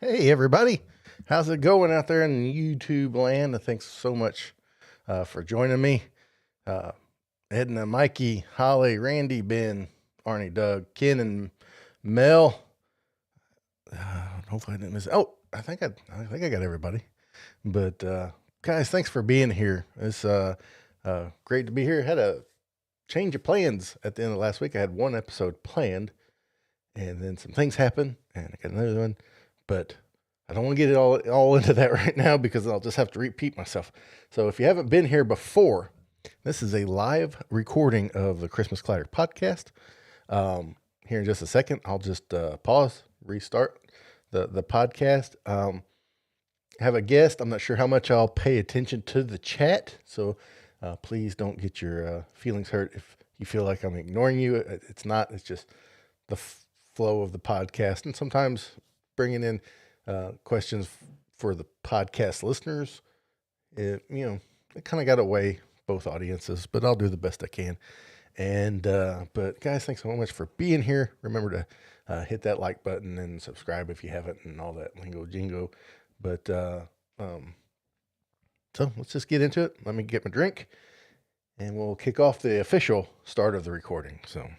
Hey, everybody. How's it going out there in YouTube land? And thanks so much for joining me. Uh, Edna, Mikey, Holly, Randy, Ben, Arnie, Doug, Ken, and Mel. Hopefully I didn't miss. Oh, I think I got everybody. But guys, thanks for being here. It's great to be here. Had a change of plans at the end of last week. I had one episode planned, and then some things happened, and I got another one. But I don't want to get it all into that right now because I'll just have to repeat myself. So if you haven't been here before, this is a live recording of the Christmas Clatter podcast. Here in just a second, I'll just pause, restart the podcast. Have a guest. I'm not sure how much I'll pay attention to the chat, so please don't get your feelings hurt if you feel like I'm ignoring you. It's not. It's just the flow of the podcast, and sometimes bringing in questions for the podcast listeners. It kind of got away both audiences, but I'll do the best I can. And but guys, thanks so much for being here. Remember to hit that like button and subscribe if you haven't, and all that lingo jingo. But so let's just get into it. Let me get my drink, and we'll kick off the official start of the recording. So.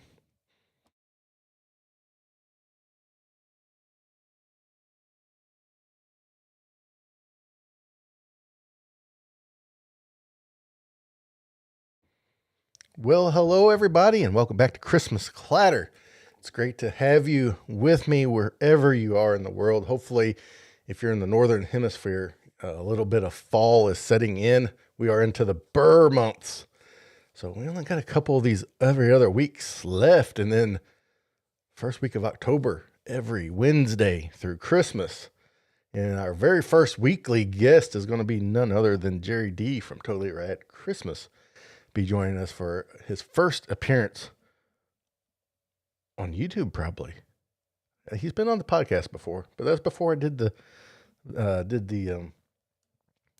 Well, hello, everybody, and welcome back to Christmas Clatter. It's great to have you with me wherever you are in the world. Hopefully, if you're in the Northern Hemisphere, a little bit of fall is setting in. We are into the Burr months. So we only got a couple of these every other weeks left, and then first week of October, every Wednesday through Christmas. And our very first weekly guest is going to be none other than Jerry D from Totally Rad Christmas. Be joining us for his first appearance on YouTube, probably. He's been on the podcast before, but that's before I did the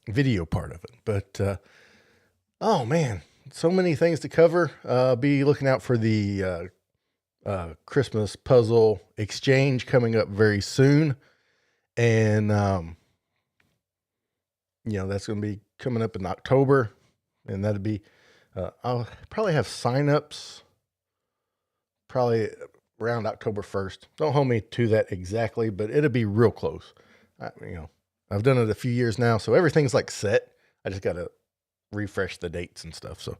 video part of it. But oh man, so many things to cover. Be looking out for the Christmas puzzle exchange coming up very soon, and that's going to be coming up in October, and that'll be. I'll probably have signups probably around October 1st. Don't hold me to that exactly, but it'll be real close. I've done it a few years now, so everything's like set. I just got to refresh the dates and stuff. So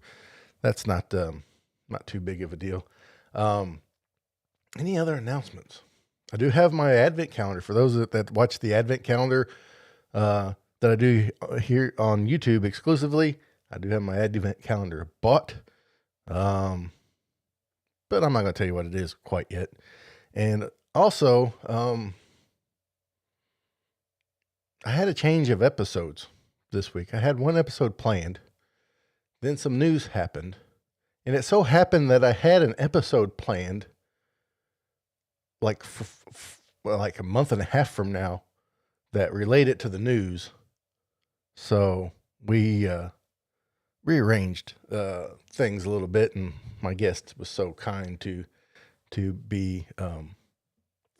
that's not too big of a deal. Any other announcements? I do have my Advent calendar for those that watch the Advent calendar that I do here on YouTube exclusively. I do have my Advent calendar bought, but I'm not going to tell you what it is quite yet. And also, I had a change of episodes this week. I had one episode planned, then some news happened, and it so happened that I had an episode planned like like a month and a half from now that related to the news. So we rearranged things a little bit, and my guest was so kind to be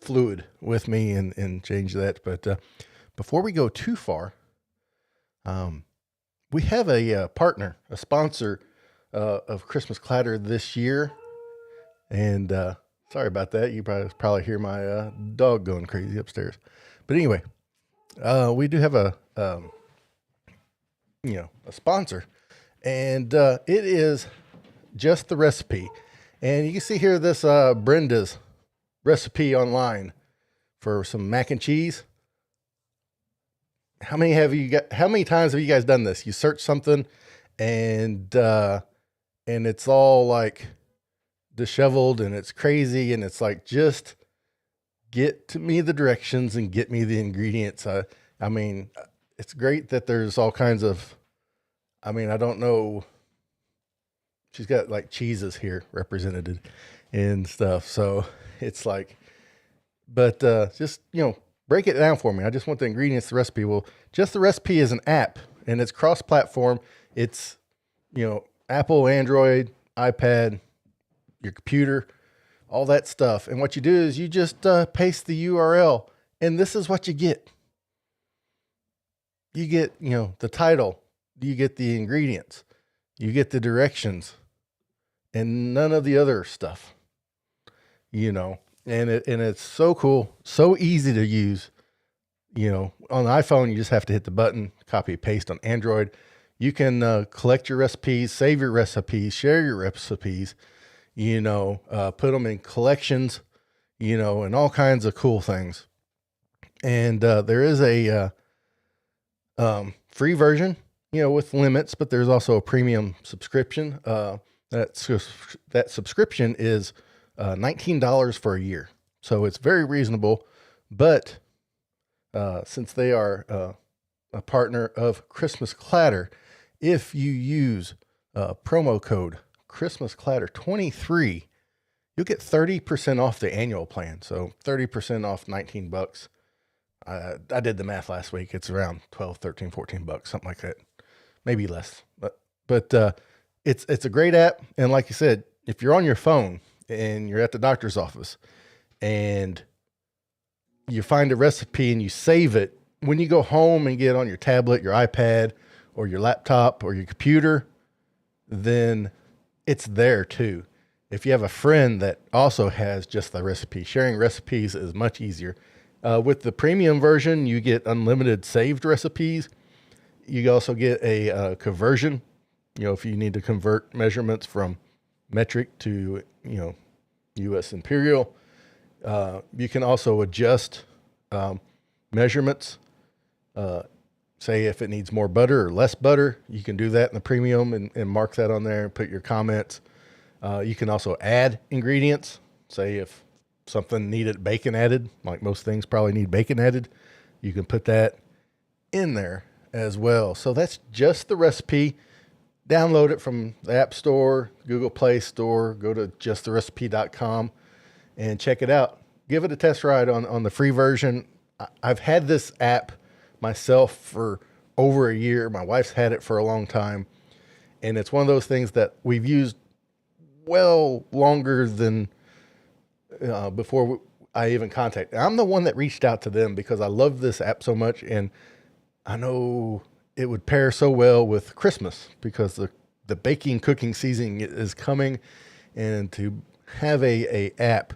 fluid with me and change that. But before we go too far, we have a partner, a sponsor of Christmas Clatter this year, and sorry about that. You probably hear my dog going crazy upstairs. But anyway, we do have a sponsor. And it is Just the Recipe. And you can see here this Brenda's recipe online for some mac and cheese. How many times have you guys done this? You search something and it's all like disheveled and it's crazy, and it's like, just get to me the directions and get me the ingredients. I mean, it's great that there's all kinds of, I don't know. She's got like cheeses here represented and stuff. So it's like, but just, break it down for me. I just want the ingredients, the recipe. Well, Just the Recipe is an app, and it's cross-platform. It's, Apple, Android, iPad, your computer, all that stuff. And what you do is you just paste the URL And this is what you get. You get, the title, you get the ingredients, you get the directions, and none of the other stuff, and it's so cool, so easy to use. On the iPhone, you just have to hit the button, copy, paste. On Android, you can collect your recipes, save your recipes, share your recipes, put them in collections, and all kinds of cool things. And there is a free version, with limits, but there's also a premium subscription. That subscription is $19 for a year. So it's very reasonable, but since they are a partner of Christmas Clatter, if you use promo code Christmas Clatter 23, you'll get 30% off the annual plan. So 30% off $19. I did the math last week. It's around 12, 13, 14 bucks, something like that. Maybe less, but it's a great app. And like you said, if you're on your phone and you're at the doctor's office and you find a recipe and you save it, when you go home and get on your tablet, your iPad, or your laptop or your computer, then it's there too. If you have a friend that also has just the recipe, sharing recipes is much easier. With the premium version, you get unlimited saved recipes. You also get a conversion. If you need to convert measurements from metric to, U.S. imperial, you can also adjust measurements. Say if it needs more butter or less butter, you can do that in the premium and mark that on there and put your comments. You can also add ingredients. Say if something needed bacon added, like most things probably need bacon added, you can put that in there as well. So that's just the recipe. Download it from the App Store, Google Play Store, go to justtheRecipe.com and check it out. Give it a test ride on the free version. I've had this app myself for over a year. My wife's had it for a long time. And it's one of those things that we've used well longer than before I even contacted. I'm the one that reached out to them because I love this app so much. And I know it would pair so well with Christmas because the baking cooking season is coming, and to have a app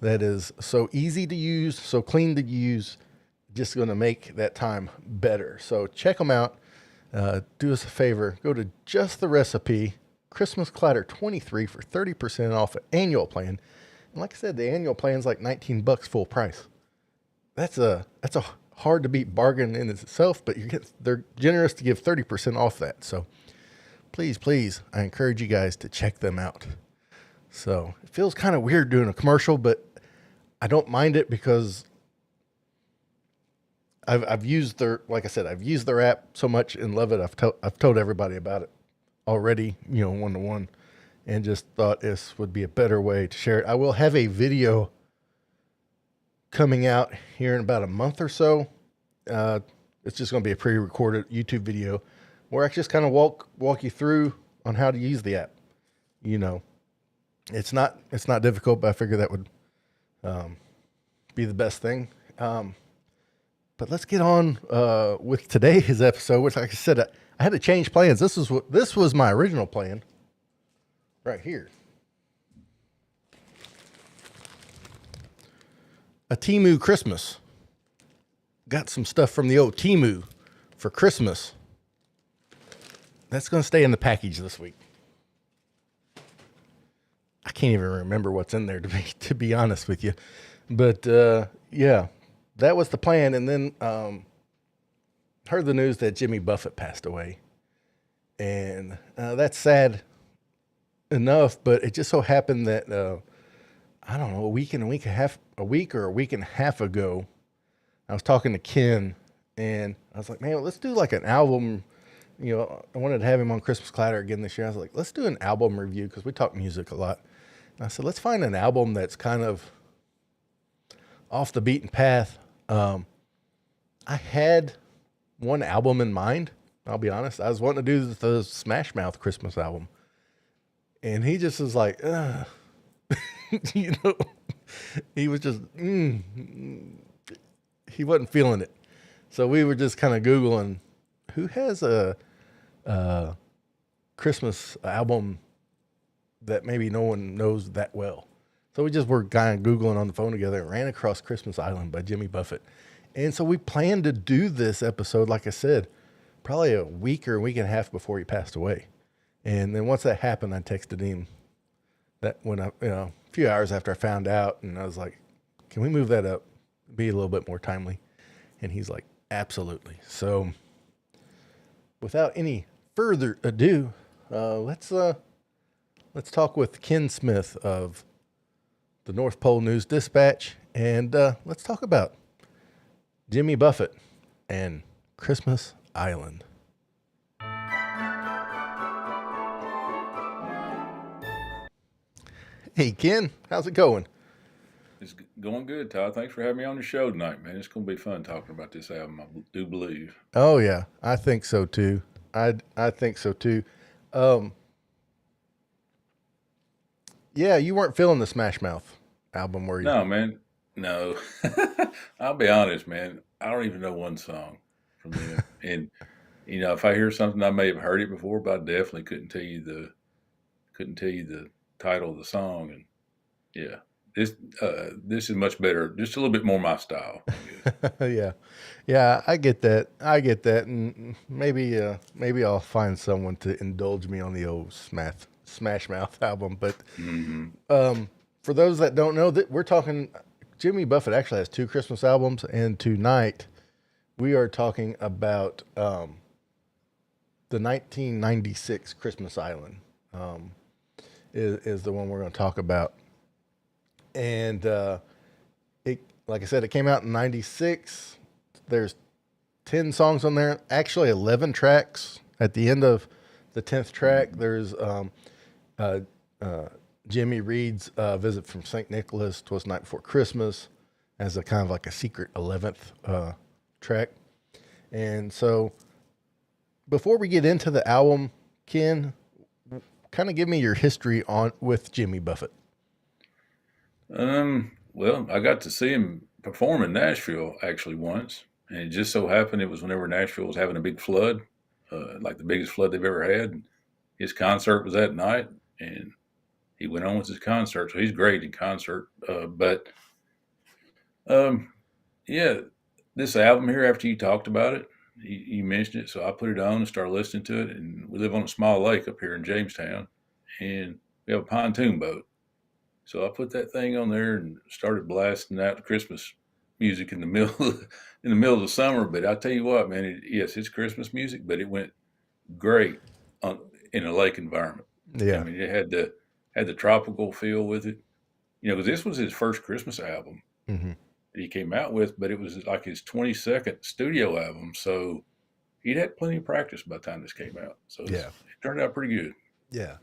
that is so easy to use, so clean to use, just going to make that time better. So check them out. Do us a favor. Go to Just the Recipe, Christmas Clatter 23 for 30% off an annual plan. And like I said, the annual plan is like $19 full price. That's a hard to beat bargain in itself, but they're generous to give 30% off that. So please, I encourage you guys to check them out. So it feels kind of weird doing a commercial, but I don't mind it because I've used I've used their app so much and love it. I've told everybody about it already, one-to-one, and just thought this would be a better way to share it. I will have a video coming out here in about a month or so. It's just going to be a pre-recorded YouTube video where I just kind of walk you through on how to use the app. It's not difficult, but I figure that would be the best thing. But let's get on with today's episode, which, like I said, I had to change plans. This was my original plan right here. A Temu Christmas. Got some stuff from the old Temu for Christmas. That's going to stay in the package this week. I can't even remember what's in there to be honest with you. But yeah, that was the plan. And then heard the news that Jimmy Buffett passed away. And that's sad enough, but it just so happened that I don't know, a week or a week and a half ago, I was talking to Ken, and I was like, man, let's do like an album. I wanted to have him on Christmas Clatter again this year. I was like, let's do an album review because we talk music a lot. And I said, let's find an album that's kind of off the beaten path. I had one album in mind. I'll be honest. I was wanting to do the Smash Mouth Christmas album. And he just was like, he was just, he wasn't feeling it. So we were just kind of Googling who has a Christmas album that maybe no one knows that well. So we just were kind of Googling on the phone together and ran across Christmas Island by Jimmy Buffett. And so we planned to do this episode, like I said, probably a week or a week and a half before he passed away. And then once that happened, I texted him that when a few hours after I found out, and I was like, can we move that up? Be a little bit more timely. And he's like, absolutely. So without any further ado, let's talk with Ken Smith of the North Pole News Dispatch, and let's talk about Jimmy Buffett and Christmas Island. Hey, Ken, how's it going? It's going good, Todd. Thanks for having me on the show tonight, man. It's going to be fun talking about this album, I do believe. Oh, yeah, I think so, too. I think so, too. Yeah, you weren't feeling the Smash Mouth album, were you? No, man. No. I'll be honest, man. I don't even know one song from them. And, if I hear something, I may have heard it before, but I definitely couldn't tell you the title of the song. And, yeah. This is much better, just a little bit more my style. Yeah, I get that. And maybe I'll find someone to indulge me on the old Smash Mouth album. But for those that don't know, that we're talking, Jimmy Buffett actually has 2 Christmas albums, and tonight we are talking about the 1996 Christmas Island is the one we're going to talk about. And like I said, it came out in 96. There's 10 songs on there, actually 11 tracks. At the end of the 10th track, there's Jimmy Reed's Visit from St. Nicholas, 'Twas the Night Before Christmas, as a kind of like a secret 11th track. And so before we get into the album, Ken, kind of give me your history with Jimmy Buffett. Well, I got to see him perform in Nashville actually once, and it just so happened it was whenever Nashville was having a big flood, like the biggest flood they've ever had. His concert was that night, and he went on with his concert, so he's great in concert. Yeah, this album here, after you talked about it, you mentioned it, so I put it on and started listening to it. And we live on a small lake up here in Jamestown, and we have a pontoon boat. So I put that thing on there and started blasting out Christmas music in the middle of the summer. But I tell you what, man, yes, it's Christmas music, but it went great in a lake environment. Yeah, I mean, it had the tropical feel with it. Because this was his first Christmas album that he came out with, but it was like his 22nd studio album. So he'd had plenty of practice by the time this came out. So it turned out pretty good. Yeah,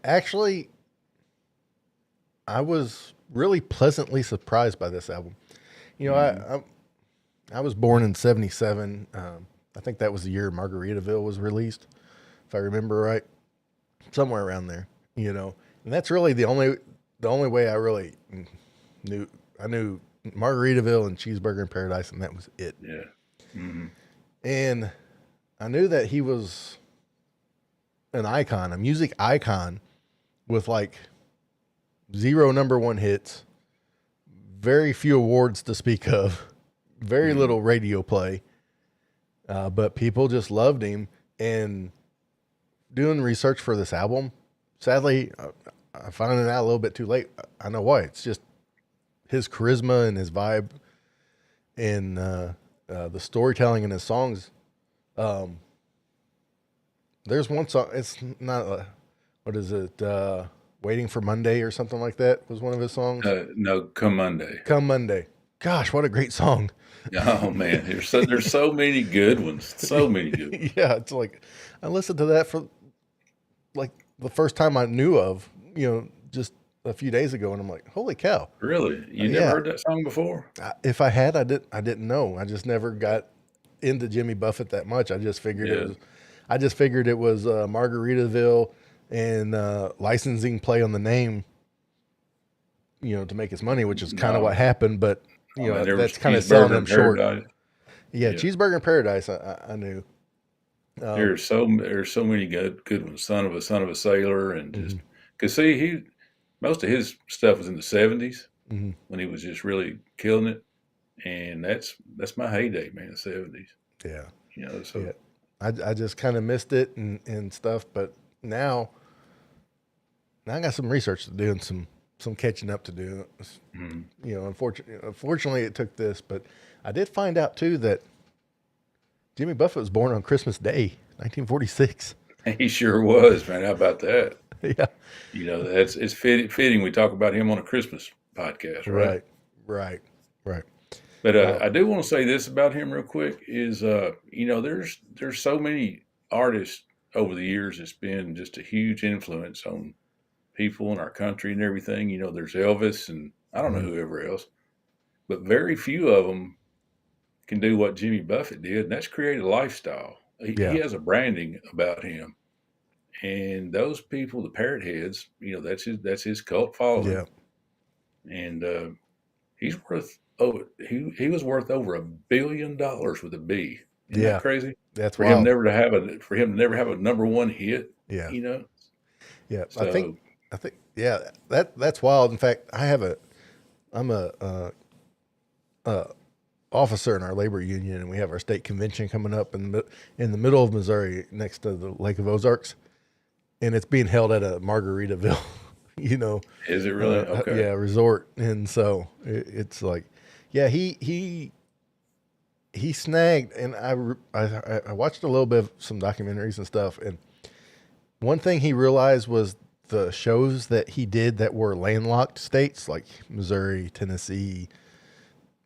actually, I was really pleasantly surprised by this album. I was born in 77. I think that was the year Margaritaville was released, if I remember right, somewhere around there. And that's really the only way I really knew. I knew Margaritaville and Cheeseburger in Paradise, and that was it. Yeah. Mm-hmm. And I knew that he was an icon, a music icon, with like 0 number 1 hits, very few awards to speak of, very little radio play, but people just loved him. And doing research for this album, sadly, I found it out a little bit too late. I know why. It's just his charisma and his vibe and the storytelling in his songs. There's one song, it's not, what is it, Waiting for Monday or something like that was one of his songs. No, Come Monday. Come Monday. Gosh, what a great song. Oh man, there's so many good ones. So many good ones. Yeah, it's like I listened to that for like the first time I knew of, just a few days ago, and I'm like, holy cow. Really? You never heard that song before? If I had, I didn't know. I just never got into Jimmy Buffett that much. I just figured it was Margaritaville and licensing play on the name, to make his money, which is kind of what happened. But you I mean, know, there was that's kind of selling Cheeseburger them in short. Paradise. Yeah, Yeah. Cheeseburger in Paradise. I knew. Um, There's so many good ones. Son of a Sailor, and mhm, just because see most of his stuff was in the '70s mhm. when he was just really killing it, and that's my heyday, man. The '70s, Yeah, you know. So yeah. I just kind of missed it and stuff, but now I got some research to do and some catching up to do. mm, You know, unfortunately, it took this, but I did find out too that Jimmy Buffett was born on Christmas Day, 1946. he sure was, man. How about that? Yeah. You know, it's fitting we talk about him on a Christmas podcast, right? Right. Right. Right. But Uh, I do want to say this about him real quick is you know there's so many artists over the years that's been just a huge influence on people in our country and everything. You know, there's Elvis and I don't know mhm. whoever else, but very few of them can do what Jimmy Buffett did, and that's create a lifestyle. He Yeah. has a branding about him, and those people, the parrot heads, you know, that's his cult Yeah. following, and he's worth he was worth over $1 billion with a B. Isn't that Yeah. crazy? That's wild. For him to never have a number one hit, Yeah. you know. Yeah. So I think, yeah, that's wild. In fact, I'm a officer in our labor union, and we have our state convention coming up in the middle of Missouri, next to the Lake of Ozarks, and it's being held at a Margaritaville, you know, is it really okay? yeah, resort, and so it's like, yeah, he snagged, and I watched a little bit of some documentaries and stuff, and one thing he realized was the shows that he did that were landlocked states like Missouri, Tennessee,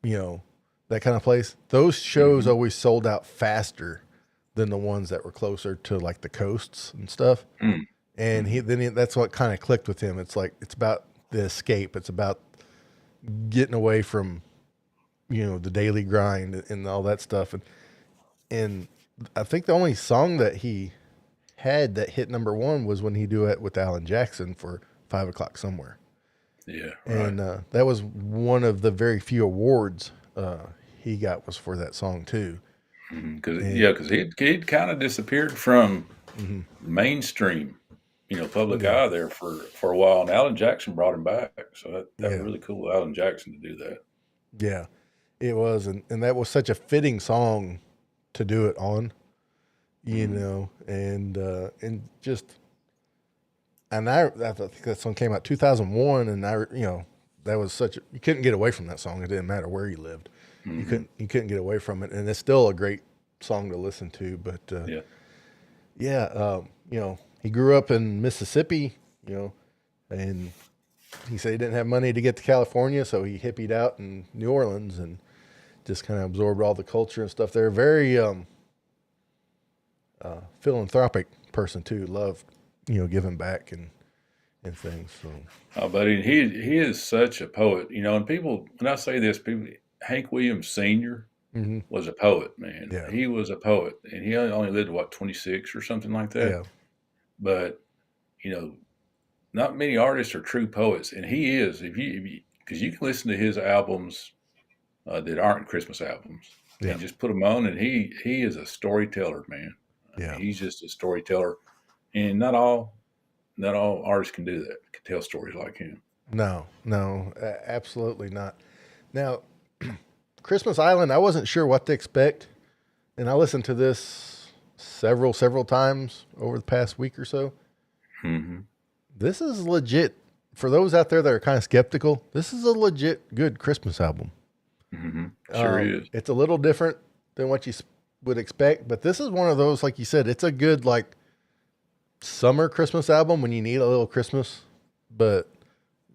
you know, that kind of place. Those shows Hmm. always sold out faster than the ones that were closer to like the coasts and stuff. And Mm-hmm. that's what kind of clicked with him. It's like it's about the escape. It's about getting away from, you know, the daily grind and all that stuff. And I think the only song that he had that hit number one was when he duet with Alan Jackson for 5 o'clock somewhere. Yeah, right. And that was one of the very few awards he got was for that song too. Because And yeah, because he'd kind of disappeared from mhm, mainstream, you know, public yeah, eye there for a while, and Alan Jackson brought him back. So that was yeah, really cool, of Alan Jackson, to do that. yeah, it was, and that was such a fitting song to do it on, you Hmm. know, and just I think that song came out 2001, and you know, that was you couldn't get away from that song. It didn't matter where you lived, Hmm. you couldn't get away from it, and it's still a great song to listen to. But Yeah. yeah, you know, he grew up in Mississippi, you know, and he said he didn't have money to get to California, so he hippied out in New Orleans and just kind of absorbed all the culture and stuff there. Very philanthropic person too. Loved, you know, giving back and things. So Oh, buddy, he is such a poet, you know. And people, when I say this, people, Hank Williams Sr. hmm was a poet, man. yeah, He was a poet, and he only lived what 26 or something like that. yeah, But you know, not many artists are true poets, and he is. If you because you can listen to his albums that aren't Christmas albums, yeah, and just put them on, and he is a storyteller, man. I mean, yeah. he's just a storyteller, and not all artists can do that. Can tell stories like him. No, no, absolutely not. Now, Christmas Island, I wasn't sure what to expect, and I listened to this several times over the past week or so. Hmm. This is legit. For those out there that are kind of skeptical, this is a legit good Christmas album. Hmm. Sure is. It's a little different than what you would expect, but this is one of those, like you said, it's a good like summer Christmas album when you need a little Christmas, but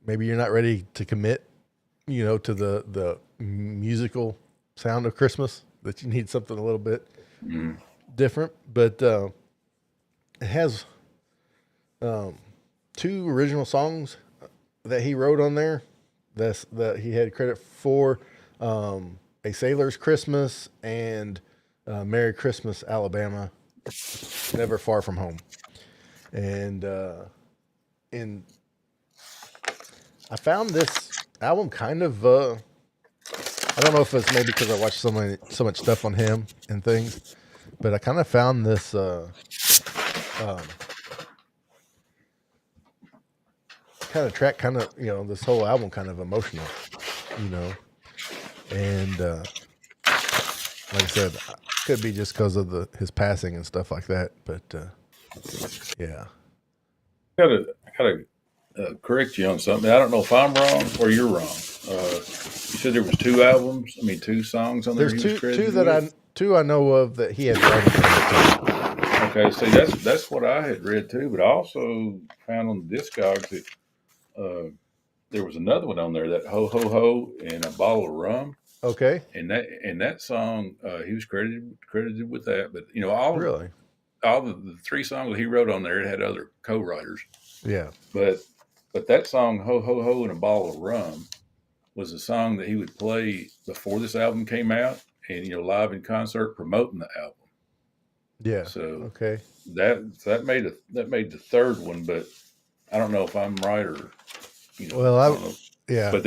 maybe you're not ready to commit, you know, to the musical sound of Christmas. That you need something a little bit Mm-hmm. different. But it has two original songs that he wrote on there. That he had credit for, "A Sailor's Christmas" and "Merry Christmas, Alabama, Never Far From Home." And in I found this album kind of I don't know if it's maybe because I watched so much stuff on him and things, but I kind of found this um, kind of track, kind of this whole album kind of emotional, you know, and like I said, could be just because of his passing and stuff like that, but yeah. I gotta correct you on something. I don't know if I'm wrong or you're wrong. You said there was two albums. I mean, two songs on there There's he was two credited that with. I know of that he had writing credit to. Okay, see, that's what I had read too. But I also found on the Discogs that there was another one on there, that Ho Ho Ho and a Bottle of Rum, Okay, and that song he was credited with that. But really? all the three songs that he wrote on there, it had other co-writers. Yeah, But that song Ho Ho Ho and a Bottle of Rum was a song that he would play before this album came out, and live in concert promoting the album. yeah. So Okay. that made the third one, but I don't know if I'm right or Well, I don't know. yeah, But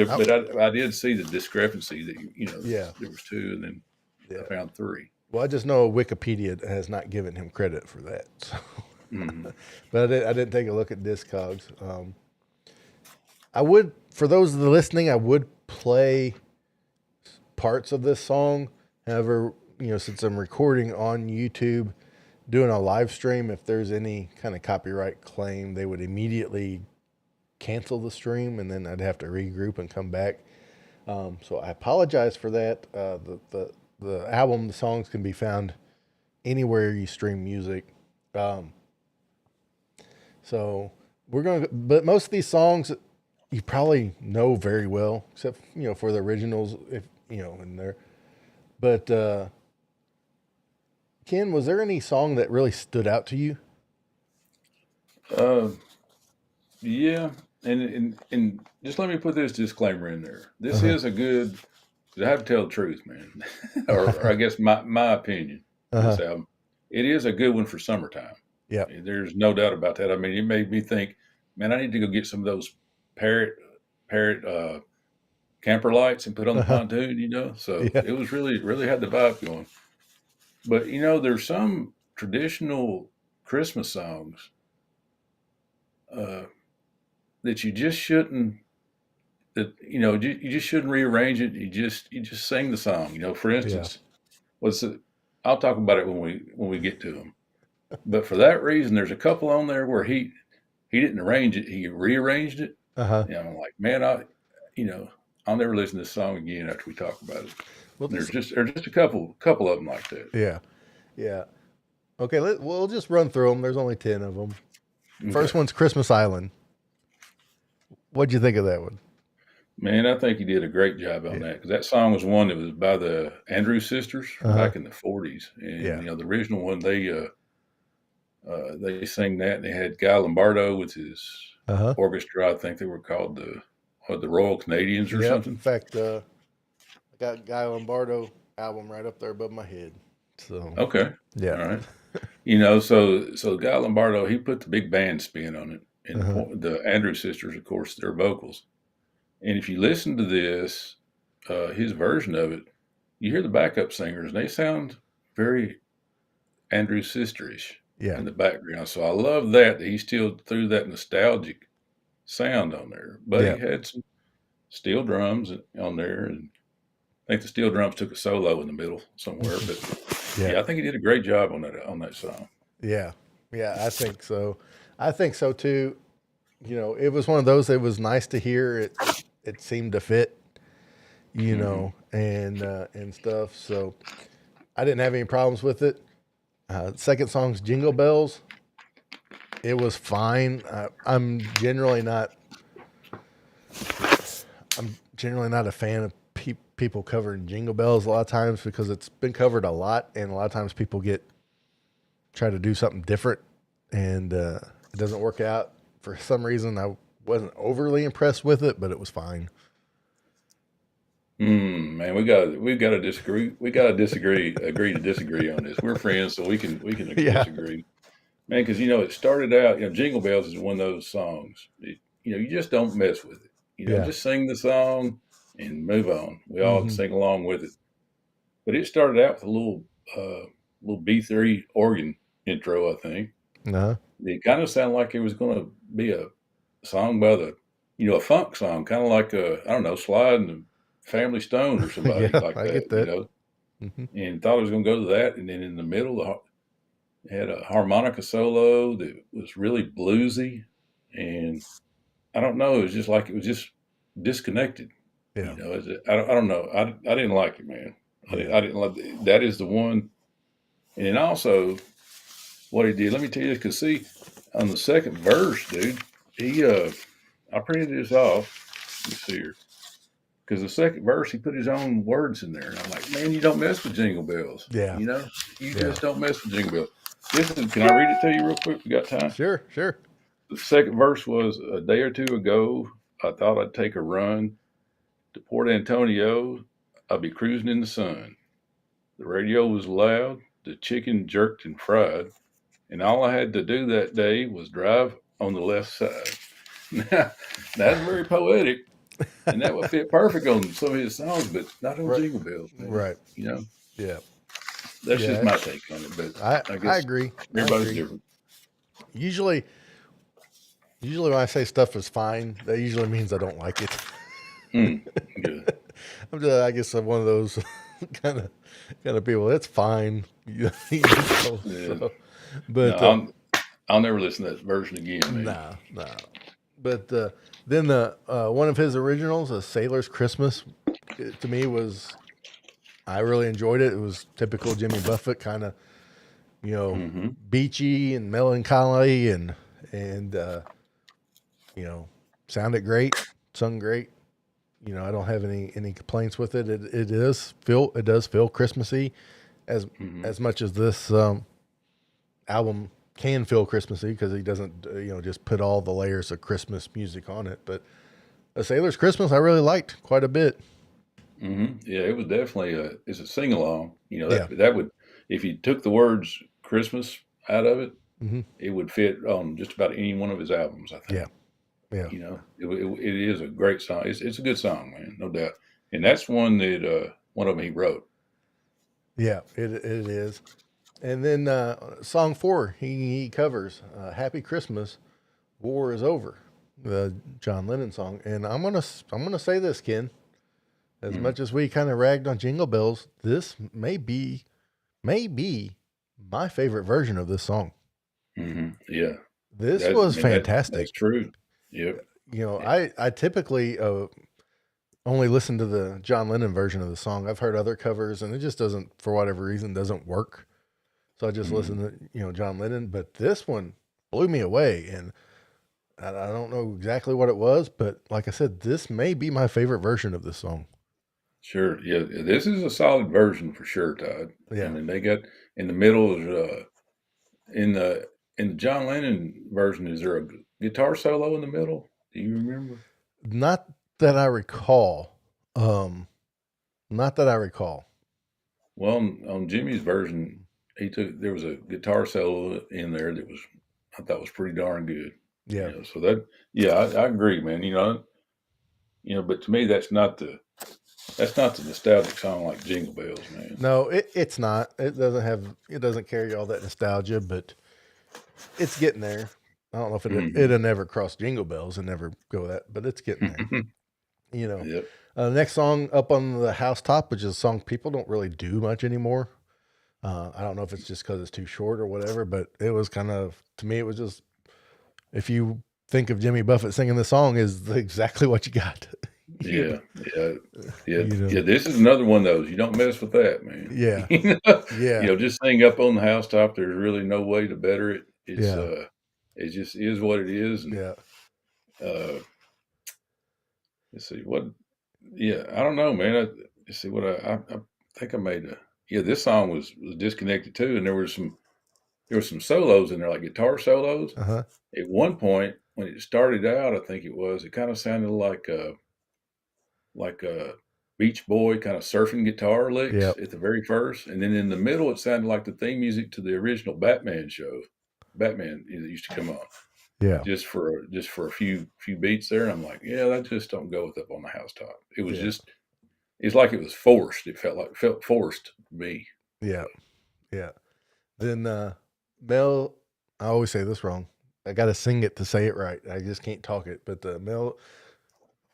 I did see the discrepancy that yeah, there was two, and then I yeah. found three. Well, I just know Wikipedia has not given him credit for that. So. Mm-hmm. But I didn't take a look at Discogs. I would, for those listening, I would play parts of this song. However, since I'm recording on YouTube, doing a live stream, if there's any kind of copyright claim, they would immediately cancel the stream, and then I'd have to regroup and come back. So I apologize for that. The album, the songs can be found anywhere you stream music. Um, so we're gonna, but most of these songs you probably know very well, except for the originals, if in there. But Ken, was there any song that really stood out to you? Uh, yeah, and just let me put this disclaimer in there. Uh This huh. is a good. 'Cause I have to tell the truth, man, or I guess my opinion Uh of huh. this album. It is a good one for summertime. Yeah. There's no doubt about that. I mean, it made me think, man, I need to go get some of those parrot camper lights and put on Uh the huh. pontoon. So Yeah. it was really had the vibe going. But there's some traditional Christmas songs uh, that you just shouldn't. That you just shouldn't rearrange it. You just sing the song. For Yeah. instance, what's it? I'll talk about it when we get to them. But for that reason, there's a couple on there where he didn't arrange it. He rearranged it. Uh huh. And I'm like, man, you know, I'll never listen to this song again after we talk about it. Well, And this. there's just a couple of them like that. Yeah. Yeah. Okay. We'll just run through them. There's only 10 of them. First Okay, one's Christmas Island. What'd you think of that one? man, I think he did a great job on Yeah. that because that song was one that was by the Andrews sisters Uh from huh. back in the '40s, and Yeah. the original one they sang that, and they had Guy Lombardo with his Uh huh. orchestra. I think they were called the Royal Canadians or Yep. In something. fact, I got Guy Lombardo album right up there above my head. So Okay, yeah. all right. So Guy Lombardo, he put the big band spin on it, and Uh huh. the Andrews sisters, of course, their vocals. And if you listen to this, his version of it, you hear the backup singers, and they sound very Andrews sisterish Yeah. in the background. So I love that he still threw that nostalgic sound on there, but Yeah. he had some steel drums on there, and I think the steel drums took a solo in the middle somewhere. But Yeah. yeah, I think he did a great job on that song. Yeah. Yeah. I think so. I think so too. It was one of those. It was nice to hear. It seemed to fit. Hmm. And stuff. So I didn't have any problems with it. Second song's Jingle Bells. It was fine. I'm generally not a fan of people covering Jingle Bells a lot of times because it's been covered a lot, and a lot of times people try to do something different, and it doesn't work out. For some reason, I wasn't overly impressed with it, but it was fine. Man, we got to disagree. We got to disagree, agree to disagree on this. We're friends, so we can Yeah, disagree, man. Because it started out. Jingle Bells is one of those songs. You just don't mess with it. yeah, Just sing the song. and move on. We all Mm-hmm. sing along with it. But it started out with a little B3 organ intro, I think. Uh-huh. It kind of sounded like it was going to be a song by a funk song, kind of like I don't know, Slide and the Family Stone or somebody Yeah, like I that, get that. Mm-hmm. and thought it was going to go to that. And then in the middle, it had a harmonica solo that was really bluesy. And I don't know, it was just disconnected. Yeah, I don't know. I didn't like it, man. yeah. I didn't like it. That is the one. And then also, what he did, let me tell you this, because see, on the second verse, dude, I printed this off. Let me see here. Because the second verse, he put his own words in there. And I'm like, man, you don't mess with Jingle Bells. Yeah, You know, you yeah. just don't mess with Jingle Bells. Can I read it to you real quick? We got time? Sure, sure. The second verse was a day or two ago, I thought I'd take a run to Port Antonio. I'd be cruising in the sun. The radio was loud, the chicken jerked and fried, and all I had to do that day was drive on the left side. Now, that's very poetic, and that would fit perfect on some of his songs, but not on Right, Jingle Bells, man. right. You know, Yeah, that's just yeah. my take on it, but I I guess agree. I everybody's agree. different. Usually, usually when I say stuff is fine, that usually means I don't like it. Mm, good. I guess I'm one of those kind of people. It's fine. Yeah. No, But I'll never listen to that version again, man. nah, nah. But then one of his originals, "A Sailor's Christmas," to me was I really enjoyed it. It was typical Jimmy Buffett kind of, you know, Mm-hmm. beachy and melancholy and sounded great, sung great. I don't have any complaints with it. It does feel Christmassy as Mm-hmm. as much as this album can feel Christmassy because he doesn't just put all the layers of Christmas music on it. But A Sailor's Christmas I really liked quite a bit. Mm-hmm. Yeah, it was definitely it's a sing along. You know, Yeah. that would, if you took the words Christmas out of it, Hmm. it would fit on just about any one of his albums, I Yeah. think. Yeah. You know, it is a great song. It's a good song, man, no doubt. And that's one that one of them he wrote. Yeah. It is. And then song 4 he covers "Happy Christmas, War is Over," the John Lennon song. And I'm gonna say this, Ken. As Mm-hmm. much as we kind of ragged on Jingle Bells, this may be my favorite version of this song. Mm-hmm. Yeah, This was that's fantastic. true. Yep. I typically only listen to the John Lennon version of the song. I've heard other covers, and it just doesn't, for whatever reason, doesn't work. So I just Mm-hmm. listen to John Lennon. But this one blew me away, and I don't know exactly what it was, but like I said, this may be my favorite version of this song. Sure. Yeah, this is a solid version for sure, Todd. I Yeah, mean, they got in the middle is in the John Lennon version. Is there a guitar solo in the middle? Do you remember? not that I recall. Um, Not that I recall. Well, on Jimmy's version, there was a guitar solo in there that was I thought was pretty darn good. Yeah. So that yeah, I agree, man. But to me that's not the nostalgic song like Jingle Bells, man. No, it's not. It doesn't carry all that nostalgia, but it's getting there. I don't know if Hmm. it'll never cross Jingle Bells and never go that, but it's getting there. You know. Yep. Next song up on the housetop, which is a song people don't really do much anymore. I don't know if it's just because it's too short or whatever, but it was kind of, to me, it was just, if you think of Jimmy Buffett singing the song, is exactly what you got. you know, Yeah, yeah, yeah, you know, yeah. This is another one of those. You don't mess with that, man. yeah, yeah, Just sing up on the housetop. There's really no way to better it. yeah, It just is what it is. And yeah. uh, let's see what. Yeah, I don't know, man. Let's see what I think I made a. Yeah, this song was disconnected too, and there were some solos in there, like guitar solos. Uh huh. At one point, when it started out, I think it kind of sounded like a Beach Boy kind of surfing guitar licks Yep. at the very first, and then in the middle, it sounded like the theme music to the original Batman show. Batman used to come on. Yeah. just for a few beats there. And I'm like, yeah, that just don't go with up on the housetop. It was Yeah. just it's like it was forced. It felt forced to me. Yeah. Yeah. Then Mel, I always say this wrong. I got to sing it to say it right. I just can't talk it. But Mel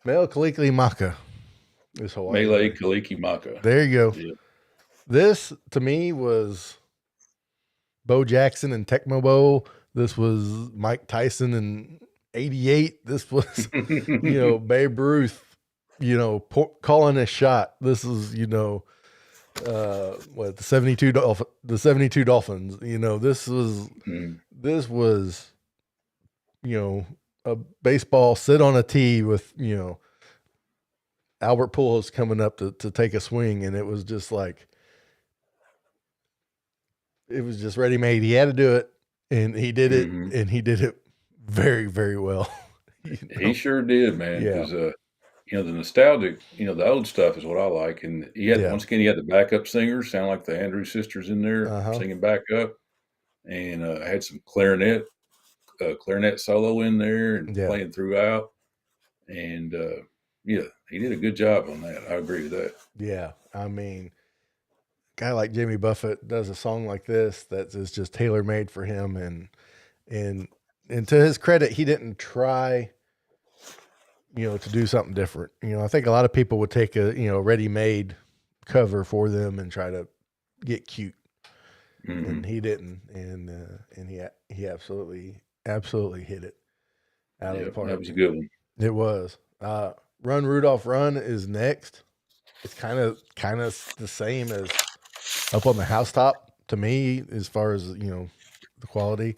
Kalikli Maka is Hawaiian Melee way. Kaliki Maka. There you go. Yeah. This to me was Bo Jackson and Tecmo Bowl. This was Mike Tyson in '88. This was, Babe Ruth, calling a shot. This is, the 72 the 72 Dolphins. This was, a baseball sit on a tee with, Albert Pujols coming up to take a swing, and it was just like, it was just ready made. He had to do it, and he did it, and he did it very, very well. He sure did, man. Yeah. Because the nostalgic, the old stuff is what I like. And he had once again, he had the backup singers, sound like the Andrews sisters in there singing backup, and had some clarinet solo in there and playing throughout. And he did a good job on that. I agree with that. Yeah, I mean, a guy like Jimmy Buffett does a song like this that is just tailor made for him, and to his credit, he didn't try, to do something different. I think a lot of people would take a ready made cover for them and try to get cute, and he didn't, and he absolutely hit it out of the park. That was a good one. It was. Run Rudolph Run is next. It's kind of the same as Up on the Housetop to me, as far as the quality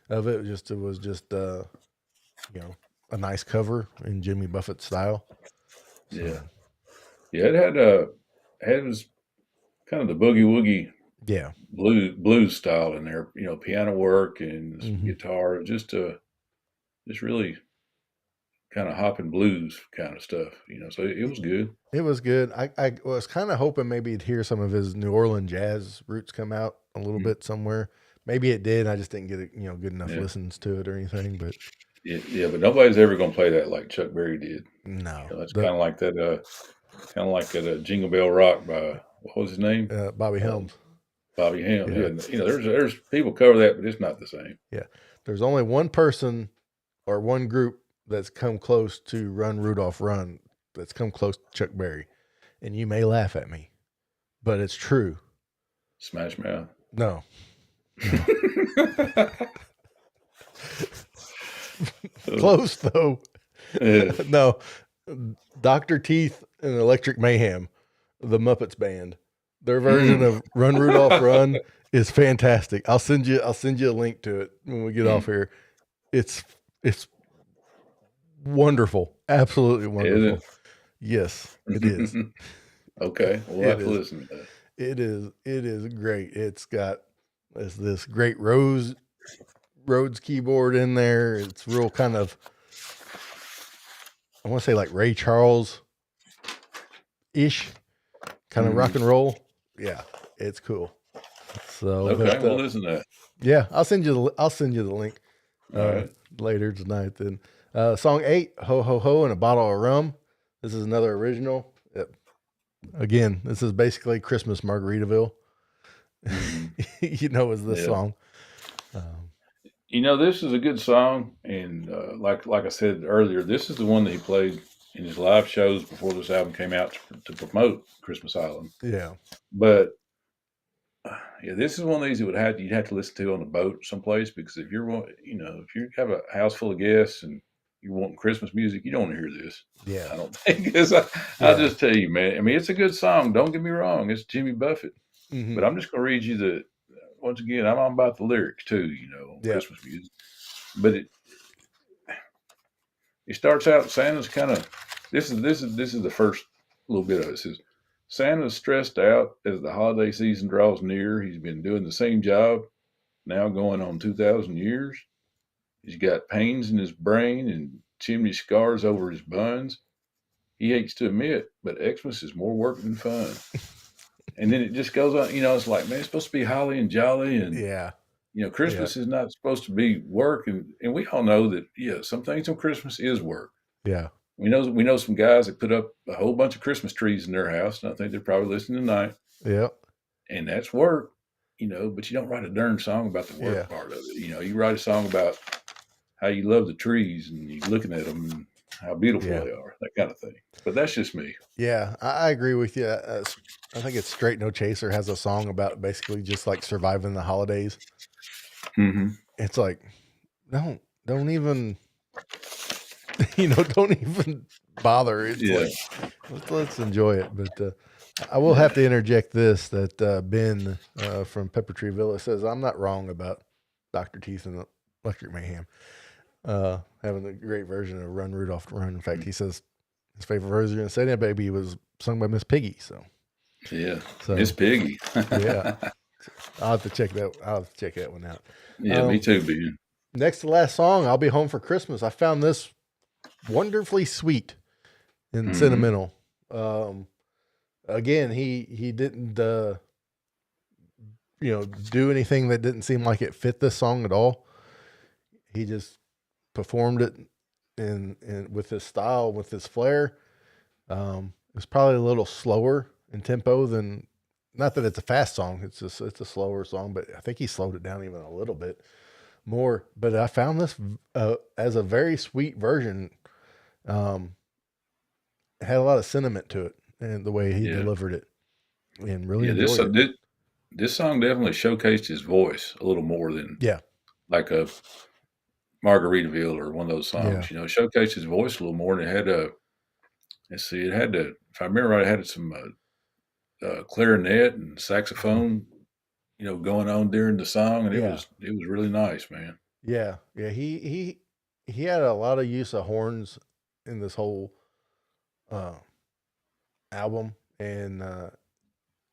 of it. It was just a nice cover in Jimmy Buffett style. So, yeah. It was kind of the boogie woogie blues style in there. Piano work and guitar, just really kind of hopping blues kind of stuff. So it was good. It was good. I was kind of hoping maybe you'd hear some of his New Orleans jazz roots come out a little bit somewhere. Maybe it did. I just didn't get good enough listens to it or anything. But but nobody's ever going to play that like Chuck Berry did. No, it's kind of like that. Kind of like that Jingle Bell Rock by what was his name? Bobby Helms. Bobby Helms. Yeah. There's people cover that, but it's not the same. Yeah, there's only one person or one group that's come close to Run Rudolph Run. That's come close to Chuck Berry, and you may laugh at me, but it's true. Smash Mouth. No. Close though. No. Dr. Teeth and Electric Mayhem, the Muppets band. Their version of Run Rudolph Run is fantastic. I'll send you a link to it when we get off here. It's wonderful. Absolutely wonderful. Yes, it is. Okay. We'll have to listen to that. It is great. It's got this great Rhodes keyboard in there. It's real kind of, I want to say like Ray Charles ish kind of rock and roll. Yeah, it's cool. So okay, we'll listen to that. Yeah, I'll send you the link later tonight. Then song 8, Ho Ho Ho and a Bottle of Rum. This is another original. Again, this is basically Christmas Margaritaville. Is this song. This is a good song, and like I said earlier, this is the one that he played in his live shows before this album came out to promote Christmas Island. Yeah, but this is one of these that you'd have to listen to on a boat someplace, because if if you have a house full of guests and you want Christmas music, you don't want to hear this. Yeah, I don't think. Because I'll just tell you, man. I mean, it's a good song. Don't get me wrong. It's Jimmy Buffett, but I'm just going to read you once again, I'm on about the lyrics too, Christmas music. But it starts out, Santa's kind of, this is the first little bit of it. It says, Santa's stressed out as the holiday season draws near. He's been doing the same job now going on 2,000 years. He's got pains in his brain and chimney scars over his buns. He hates to admit, but Xmas is more work than fun. And then it just goes on, it's like, man, it's supposed to be holly and jolly. And Yeah. Christmas is not supposed to be work, and we all know that. Yeah, some things on Christmas is work. Yeah. We know some guys that put up a whole bunch of Christmas trees in their house, and I think they're probably listening tonight, Yeah. and that's work. But you don't write a darn song about the Yeah. work part of it. You write a song about how you love the trees and you're looking at them and how beautiful Yeah. they are, that kind of thing. But that's just me. Yeah. I agree with you. I think it's Straight No Chaser has a song about basically just like surviving the holidays. Mm-hmm. It's like, don't even, don't even bother. It's Yeah, like, let's enjoy it. But I will yeah, have to interject this that Ben from Pepper Tree Villa says, I'm not wrong about Dr. Teeth and the Electric Mayhem having a great version of Run Rudolph Run. In fact, he says his favorite version of Say That Baby was sung by Miss Piggy. yeah. Miss So Piggy. yeah, I'll have to check that. I'll have to check that one out. Yeah, me too, Ben. Next to last song, I'll Be Home for Christmas. I found this wonderfully sweet and Mm-hmm. sentimental. Um, Again, he didn't do anything that didn't seem like it fit this song at all. He just performed it in with his style, with his flair. It was probably a little slower in tempo than, not that it's a fast song. It's a slower song, but I think he slowed it down even a little bit more. But I found this as a very sweet version. Um, it had a lot of sentiment to it and the way he Yeah, delivered it, and really yeah. This enjoyed it. this song definitely showcased his voice a little more than Yeah, like a Margaritaville or one of those yeah, songs. It showcased his voice a little more, and it had a let's see, it had to if I remember right, it had some clarinet and mhm, saxophone, going on during the song, and it yeah, was it was really nice, man. yeah. He had a lot of use of horns in this whole uh, album, and I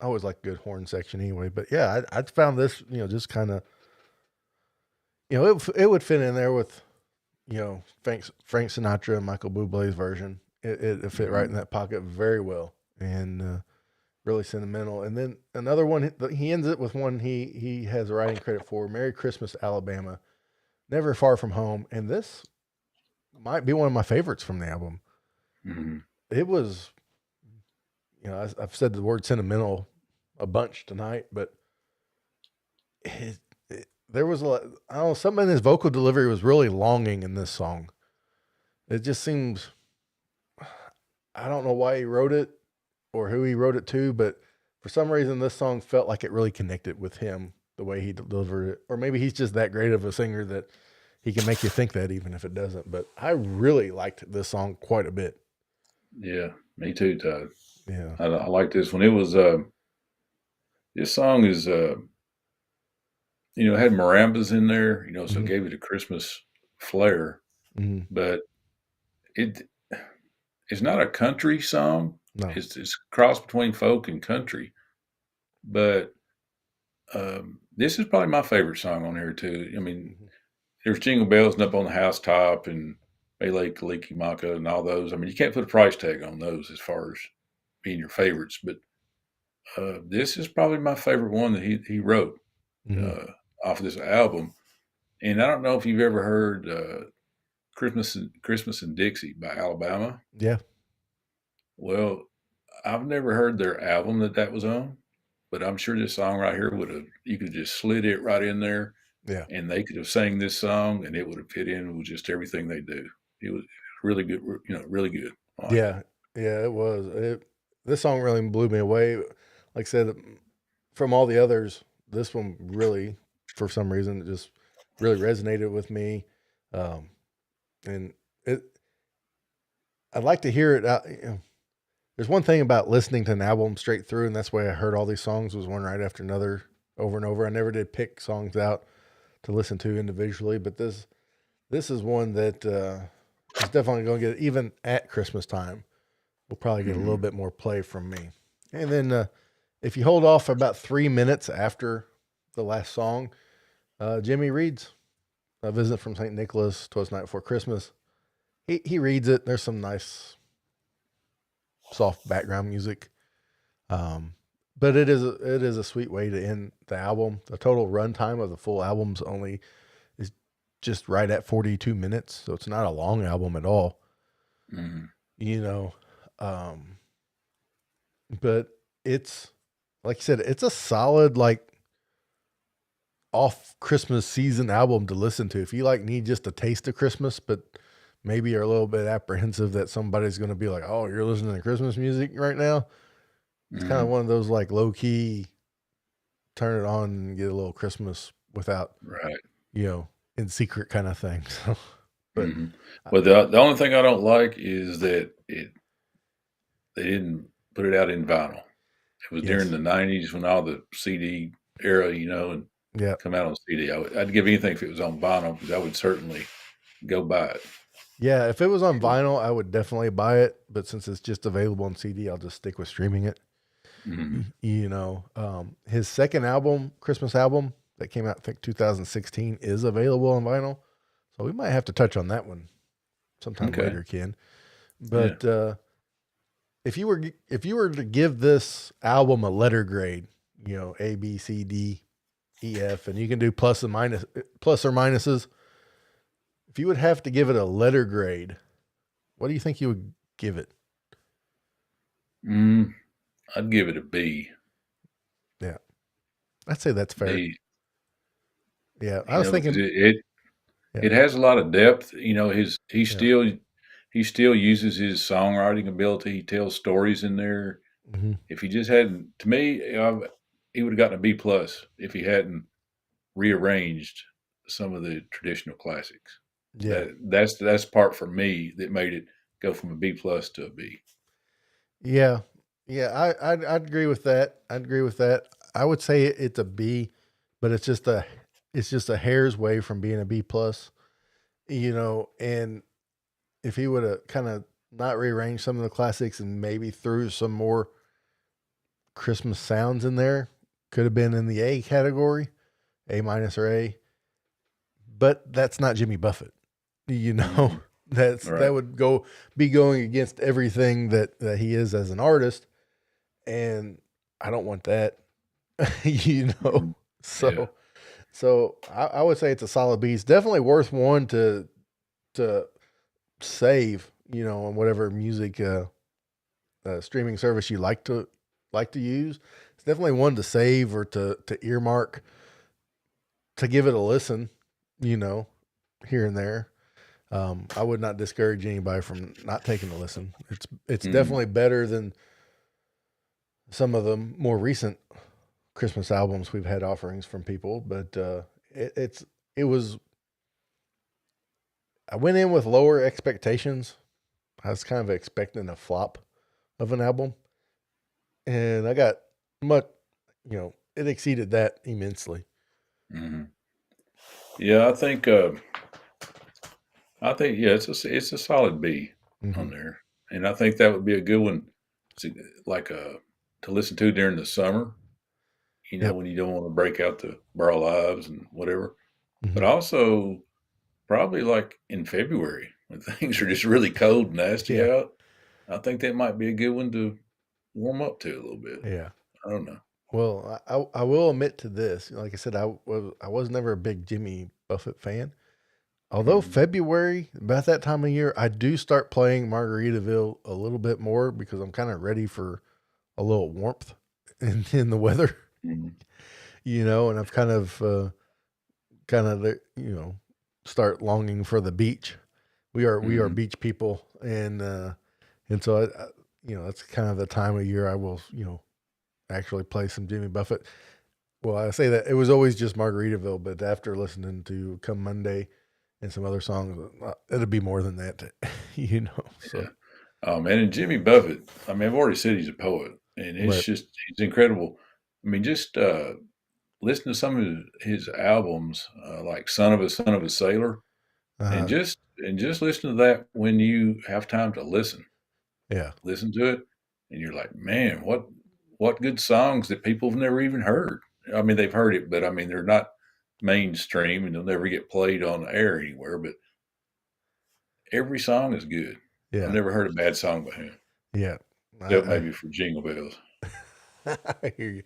always like a good horn section anyway. But yeah, I found this, just kind of, it would fit in there with, Frank Sinatra and Michael Bublé's version. It fit right Hmm. in that pocket very well, and really sentimental. And then another one, he ends it with one he has a writing credit for, "Merry Christmas, Alabama, Never Far from Home," and this might be one of my favorites from the album. Hmm. It was, I've said the word sentimental a bunch tonight, but there was a lot, I don't know, something in his vocal delivery was really longing in this song. It just seems, I don't know why he wrote it or who he wrote it to, but for some reason this song felt like it really connected with him the way he delivered it. Or maybe he's just that great of a singer that he can make you think that even if it doesn't. But I really liked this song quite a bit. Yeah, me too, Todd. Yeah. I like this one. It was this song is it had marambas in there, so it Hmm. gave it a Christmas flair, Hmm. but it it's not a country song. No. It's a cross between folk and country, but this is probably my favorite song on here too. I mean, Hmm. there's Jingle Bells and Up on the Housetop and Mele Kaliki Maka and all those. I mean, you can't put a price tag on those as far as being your favorites, but this is probably my favorite one that he wrote Hmm. uh, off of this album. And I don't know if you've ever heard Christmas in Dixie by Alabama. Yeah. Well, I've never heard their album that was on, but I'm sure this song right here would have you could just slid it right in there, Yeah. and they could have sang this song, and it would have fit in with just everything they do. It was really good, really good. I like it. Yeah. Yeah. It was. This song really blew me away. Like I said, from all the others, this one really, for some reason, just really resonated with me. Um, and it, I'd like to hear it. There's one thing about listening to an album straight through, and that's why I heard all these songs was one right after another, over and over. I never did pick songs out to listen to individually, but this is one that is definitely going to get, even at Christmas time, will probably get a little Hmm. bit more play from me. And then if you hold off for about 3 minutes after the last song, Jimmy reads "A Visit from St. Nicholas, 'Twas Night Before Christmas." He reads it. There's some nice soft background music. Um, but it is a sweet way to end the album. The total runtime of the full album's only is just right at 42 minutes, so it's not a long album at all. Mm-hmm. You know, um, but it's like you said, it's a solid like off Christmas season album to listen to. If you like need just a taste of Christmas, but maybe you're a little bit apprehensive that somebody's going to be like, "Oh, you're listening to Christmas music right now." It's kind of Mm-hmm. one of those like low key, turn it on and get a little Christmas without, Right. you know, in secret kind of thing. So, but Mm-hmm. uh, But the only thing I don't like is that they didn't put it out in vinyl. It was during yes, the '90s when all the CD era, and yeah, come out on CD. I'd give anything if it was on vinyl because I would certainly go buy it. yeah. If it was on vinyl, I would definitely buy it. But since it's just available on CD, I'll just stick with streaming it. Mm-hmm. His second album, Christmas album that came out, I think 2016, is available on vinyl. So we might have to touch on that one sometime Okay. later, Ken. Yeah. But if you were to give this album a letter grade, A, B, C, D, E, F, and you can do plus or minuses. If you would have to give it a letter grade, what do you think you would give it? Mm, I'd give it a B. Yeah, I'd say that's fair. B. Yeah, I was Because thinking. it Yeah, has a lot of depth. yeah, He still uses his songwriting ability. He tells stories in there. hmm, If he just hadn't, to me, he would have gotten a B plus if he hadn't rearranged some of the traditional classics. yeah, That's part for me that made it go from a B plus to a B. yeah, yeah. I'd agree with that. I'd agree with that. I would say it's a B, but it's just a hair's way from being a B plus. And if he would have kind of not rearranged some of the classics and maybe threw some more Christmas sounds in there, could have been in the A category, A minus or A. But that's not Jimmy Buffett. You know, Mm-hmm. that Right. would be going against everything that he is as an artist, and I don't want that. you know, Mm-hmm. Yeah. so I would say it's a solid B. It's definitely worth one to save. On whatever music streaming service you like to use. It's definitely one to save or to earmark to give it a listen. You know, here and there. I would not discourage anybody from not taking a listen. It's Mm-hmm. definitely better than some of the more recent Christmas albums we've had offerings from people, but it was. I went in with lower expectations. I was kind of expecting a flop of an album, and I got much. It exceeded that immensely. Mm-hmm. Yeah. I think yeah, it's a solid B Hmm. on there, and I think that would be a good one, to, like to listen to during the summer. Yep. When you don't want to break out the Burl Ives and whatever, but Hmm. also probably like in February when things are just really cold and nasty Yeah. out. I think that might be a good one to warm up to a little bit. Yeah. I don't know. Well, I will admit to this. Like I said, I was never a big Jimmy Buffett fan. Although Mhm. February, about that time of year, I do start playing Margaritaville a little bit more because I'm kind of ready for a little warmth in the weather, Mhm. and I've kind of start longing for the beach. We are Mhm. beach people, and so that's kind of the time of year I will actually play some Jimmy Buffett. Well, I say that it was always just Margaritaville, but after listening to Come Monday and some other songs, it'll be more than that, So, Yeah. And Jimmy Buffett, I mean, I've already said he's a poet, and right. he's incredible. I mean, just listen to some of his albums, like Son of a Sailor," and Uh, just listen to that when you have time to listen. yeah, Listen to it, and you're like, man, what good songs that people have never even heard. I mean, they've heard it, but I mean, they're not mainstream, and they'll never get played on air anywhere. But every song is good. I've yeah, never heard a bad song by him, yeah. except I maybe for Jingle Bells. I hear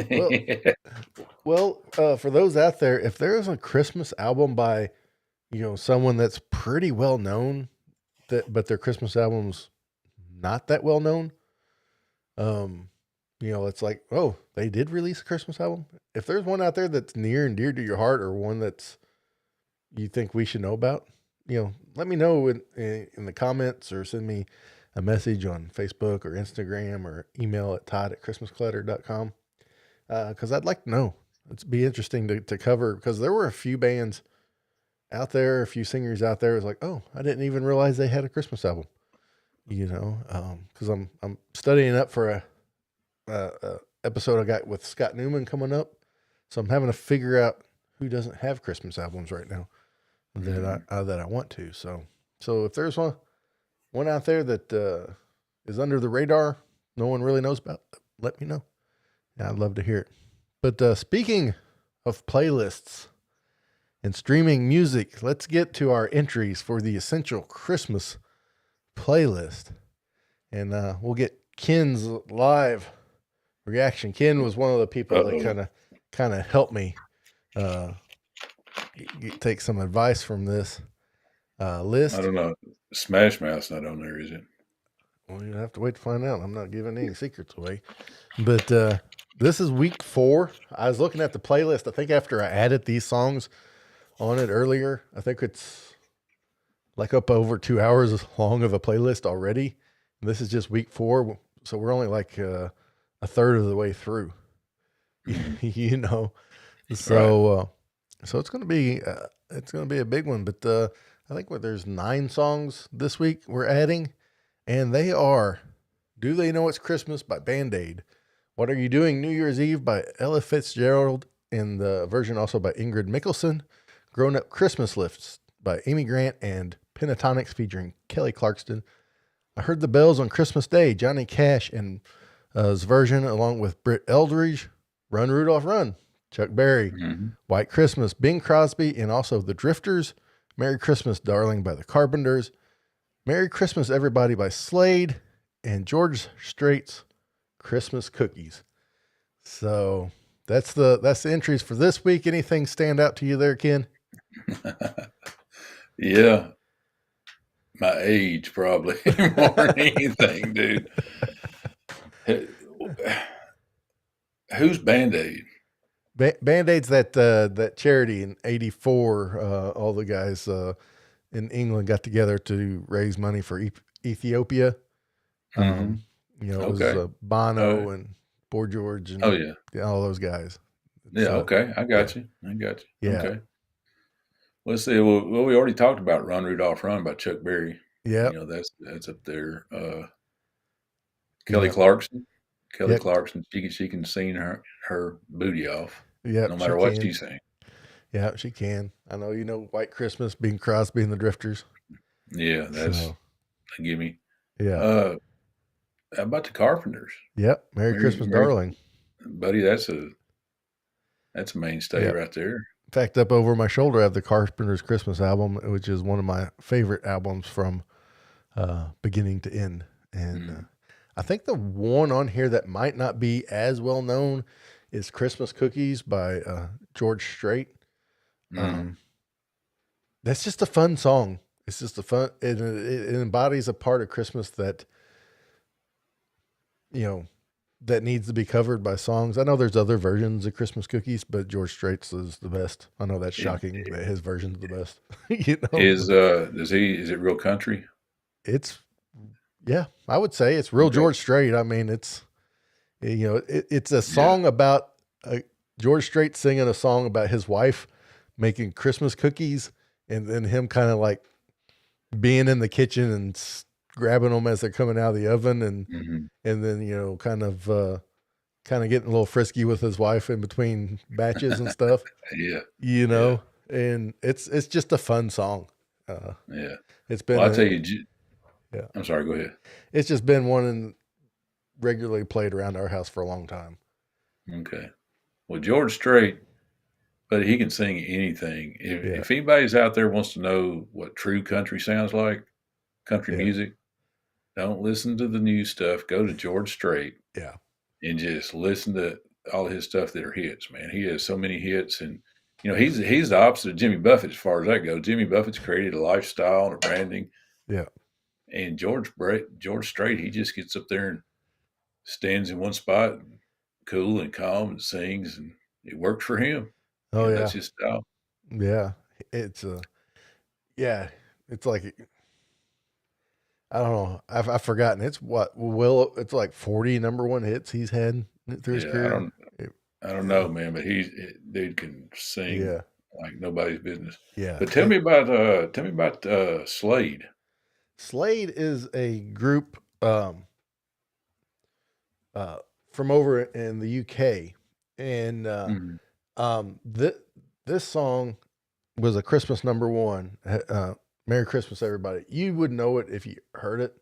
you. Well, for those out there, if there is a Christmas album by, someone that's pretty well known, but their Christmas album's not that well known, um, it's like, oh, they did release a Christmas album. If there's one out there that's near and dear to your heart, or one that's you think we should know about, let me know in the comments, or send me a message on Facebook or Instagram, or email at todd@christmasclatter.com. Because I'd like to know. It'd be interesting to cover, because there were a few bands out there, a few singers out there. It was like, oh, I didn't even realize they had a Christmas album. Because I'm studying up for a episode I got with Scott Newman coming up, so I'm having to figure out who doesn't have Christmas albums right now that I want to. So if there's one out there that is under the radar, no one really knows about, let me know. Yeah, I'd love to hear it. But speaking of playlists and streaming music, let's get to our entries for the Essential Christmas playlist. And we'll get Ken's live reaction. Ken was one of the people that kind of helped me take some advice from this list. I don't know. Smash Mouth's not on there, is it? Well, you have to wait to find out. I'm not giving any secrets away. But this is week 4. I was looking at the playlist. I think after I added these songs on it earlier, I think it's like up over 2 hours long of a playlist already. And this is just week 4. So we're only like a third of the way through, So, so it's going to be a big one. But I think there's 9 songs this week we're adding, and they are "Do They Know It's Christmas" by Band-Aid, "What Are You Doing New Year's Eve" by Ella Fitzgerald, and the version also by Ingrid Michaelson, "Grown Up Christmas Lists" by Amy Grant and Pentatonics featuring Kelly Clarkson, "I Heard the Bells on Christmas Day," Johnny Cash and his version, along with Britt Eldridge, "Run Rudolph Run," Chuck Berry, "White Christmas," Bing Crosby, and also The Drifters, "Merry Christmas, Darling" by the Carpenters, "Merry Christmas, Everybody" by Slade, and George Strait's "Christmas Cookies." So that's the entries for this week. Anything stand out to you there, Ken? Yeah. My age, probably, more than anything, dude. Who's Band-Aid? Band-Aid's that charity in '84. All the guys in England got together to raise money for Ethiopia. It was Bono and Boy George and all those guys. Yeah, okay. I got you. Yeah. Okay. Let's see. Well, we already talked about "Run Rudolph Run" by Chuck Berry. Yeah. That's up there. Kelly Clarkson. Clarkson, she can sing her booty off. Yeah. No matter what she sings. Yeah, she can. I know "White Christmas," Bing Crosby and the Drifters. Yeah, that's a gimme. Yeah. How about the Carpenters? Yep. Merry Christmas, Darling. Buddy, that's a mainstay right there. In fact, up over my shoulder, I have the Carpenters Christmas album, which is one of my favorite albums from beginning to end. And I think the one on here that might not be as well known is "Christmas Cookies" by George Strait. That's just a fun song. It's just it embodies a part of Christmas that, that needs to be covered by songs. I know there's other versions of "Christmas Cookies," but George Strait's is the best. I know that's shocking that his version's the best. Is it real country? I would say it's real George Strait. I mean, it's a song about George Strait singing a song about his wife making Christmas cookies, and then him kind of like being in the kitchen and grabbing them as they're coming out of the oven, and then kind of getting a little frisky with his wife in between batches and stuff. And it's just a fun song. It's been. Well, I'll tell you. Yeah, I'm sorry. Go ahead. It's just been one regularly played around our house for a long time. Okay. Well, George Strait, but he can sing anything. If anybody's out there wants to know what true country sounds like, country music, don't listen to the new stuff. Go to George Strait. Yeah. and just listen to all his stuff that are hits, man. He has so many hits, and he's the opposite of Jimmy Buffett as far as that goes. Jimmy Buffett's created a lifestyle and a branding, Yeah. and George Strait, he just gets up there and stands in one spot, and cool and calm, and sings, and it works for him. Oh That's yeah. his style. Yeah. It's yeah. It's like I don't know. I've forgotten. It's what Will. It's like 40 number one hits he's had through his Yeah, career. I don't know, man, but dude can sing Yeah. like nobody's business. Yeah. But tell me about Slade. Slade is a group uh, from over in the UK, and Mhm. this song was a Christmas number one. Merry Christmas, everybody. You would know it if you heard it,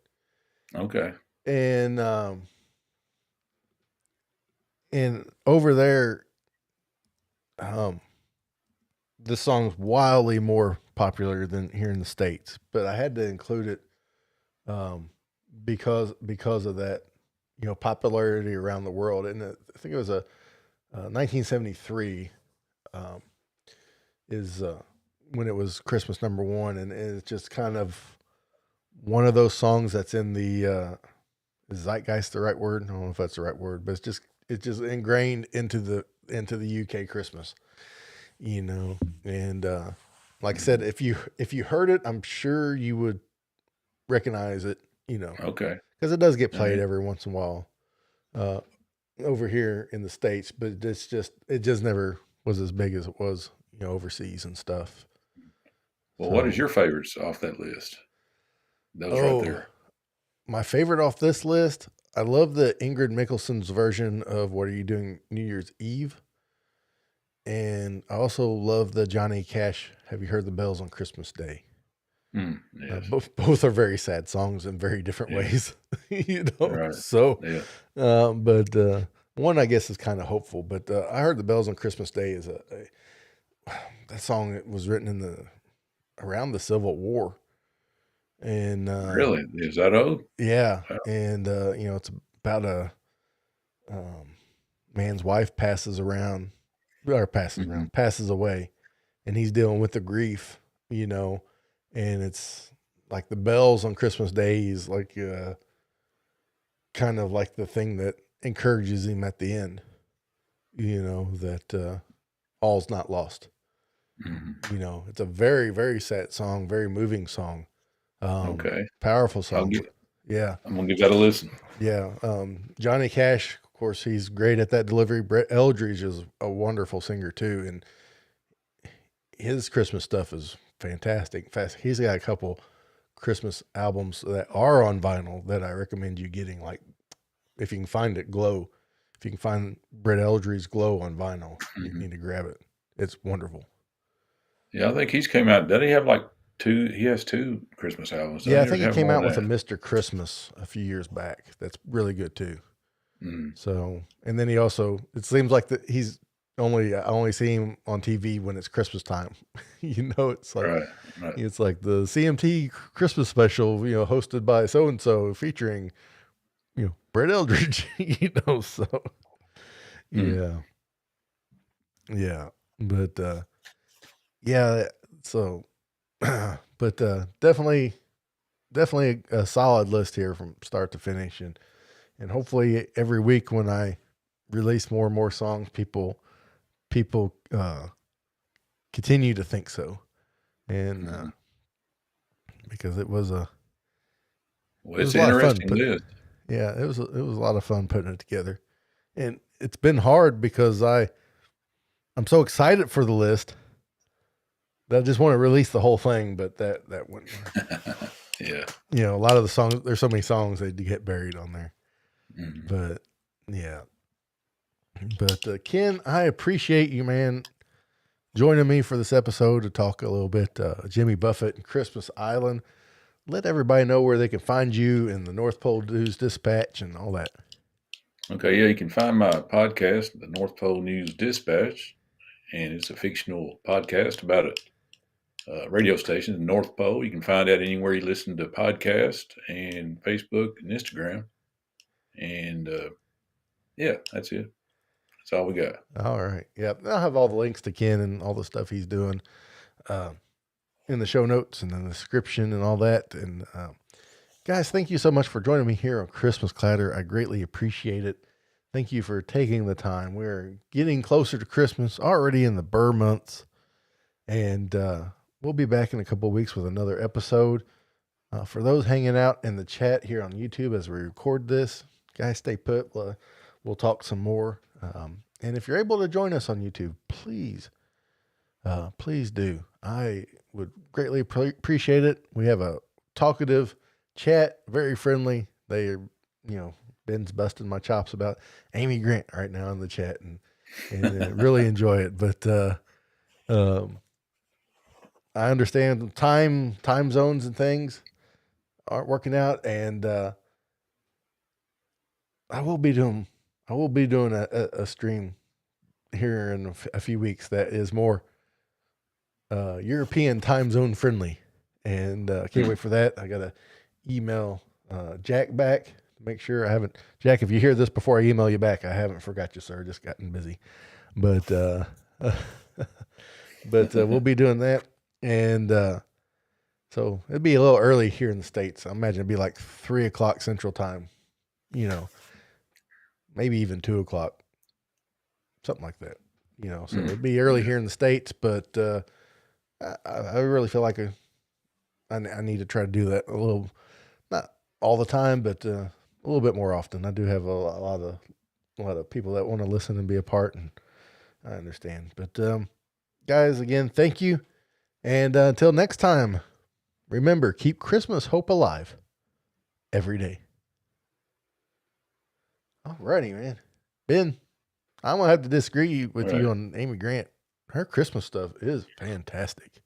Okay. and over there, um, this song's wildly more popular than here in the States. But I had to include it um, because of that, popularity around the world. And I think it was a 1973 um, is when it was Christmas number one, and it's just kind of one of those songs that's in the is zeitgeist the right word? I don't know if that's the right word, but it's just ingrained into the UK Christmas, And like I said, if you heard it, I'm sure you would recognize it, Okay. because it does get All played right. every once in a while uh, over here in the States, but it just never was as big as it was, overseas and stuff. Well, what is So, your favorites off that list? Those right oh, there. my favorite off this list, I love the Ingrid Mickelson's version of "What Are You Doing New Year's Eve," and I also love the Johnny Cash "Have You Heard the Bells on Christmas Day." Yes. Both are very sad songs in very different Yeah. ways, Right. So, Yeah. but one I guess is kind of hopeful. But I heard the bells on Christmas Day is that song that was written in the around the Civil War, and Really? Is that old? yeah, Wow. and it's about a um, man's wife Mhm. passes away, and he's dealing with the grief, and it's like the bells on Christmas Day is like kind of like the thing that encourages him at the end, that all's not lost. Mhm. It's a very, very sad song, very moving song, Okay. powerful I'll song. get. Yeah, I'm gonna give that a listen. yeah. Johnny Cash, of course, he's great at that delivery. Brett Eldridge is a wonderful singer too, and his Christmas stuff is fantastic. In fact, he's got a couple Christmas albums that are on vinyl that I recommend you getting. Like if you can find it, Glow. If you can find Brett Eldridge's Glow on vinyl, you Mhm. need to grab it. It's wonderful. Yeah, I think he's came out. Doesn't he have like two? He has two Christmas albums, Yeah, doesn't I he? Or think does he he have came more out than with a that? Mr. Christmas a few years back. That's really good too. Mm. So, and then he also, it seems like that I only see him on TV when it's Christmas time. Right. Right. It's like the CMT Christmas special, hosted by so and so, featuring Brett Eldridge. So Mm. yeah, yeah, but yeah, so but definitely a solid list here from start to finish, and hopefully every week when I release more and more songs, people continue to think so, and Mhm. because Well, it it's was an a lot of fun. interesting list. Yeah, it was a lot of fun putting it together, and it's been hard because I'm so excited for the list that I just want to release the whole thing, but that wouldn't work. Yeah. A lot of the songs, there's so many songs that get buried on there, Mhm. but yeah. But Ken, I appreciate you, man, joining me for this episode to talk a little bit Jimmy Buffett and Christmas Island. Let everybody know where they can find you in the North Pole News Dispatch and all that. Okay. Yeah, you can find my podcast, the North Pole News Dispatch, and it's a fictional podcast about a radio station, the North Pole. You can find that anywhere you listen to podcasts and Facebook and Instagram. And Yeah, that's it. That's all we got. All right. Yep. I'll have all the links to Ken and all the stuff he's doing in the show notes and in the description and all that. And guys, thank you so much for joining me here on Christmas Clatter. I greatly appreciate it. Thank you for taking the time. We're getting closer to Christmas, already in the Burr months. And we'll be back in a couple of weeks with another episode. For those hanging out in the chat here on YouTube as we record this, guys, stay put. We'll talk some more. And if you're able to join us on YouTube, please do. I would greatly appreciate it. We have a talkative chat, very friendly. They are, Ben's busting my chops about Amy Grant right now in the chat, and really enjoy it. But I understand time zones and things aren't working out, and I will be doing a stream here in a few weeks that is more European time zone friendly, and I can't wait for that. I gotta email Jack back to make sure I haven't. Jack, if you hear this before I email you back, I haven't forgot you, sir. Just gotten busy, but we'll be doing that, and so it'd be a little early here in the States. I imagine it'd be like 3:00 Central Time, maybe even 2:00, something like that. So it'd be early here in the States, but I really feel like I need to try to do that a little, not all the time, but a little bit more often. I do have a lot of people that want to listen and be a part, and I understand. But guys, again, thank you, and until next time, remember, keep Christmas hope alive every day. Alrighty, man. Ben, I'm gonna have to disagree with you on Amy Grant. Her Christmas stuff is fantastic.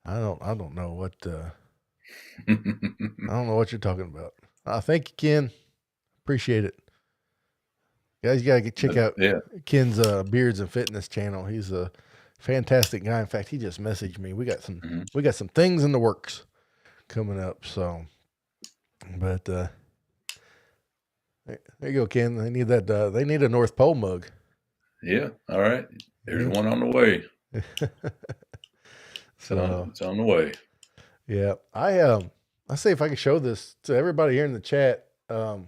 I don't know what I don't know what you're talking about. Thank you, Ken. Appreciate it. Guys, you gotta check out Ken's Beards and Fitness channel. He's a fantastic guy. In fact, he just messaged me. We got some things in the works coming up. So, but there you go, Ken. They need that. They need a North Pole mug. Yeah. All right. There's one on the way. So it's on the way. Yeah. I say if I can show this to everybody here in the chat. Let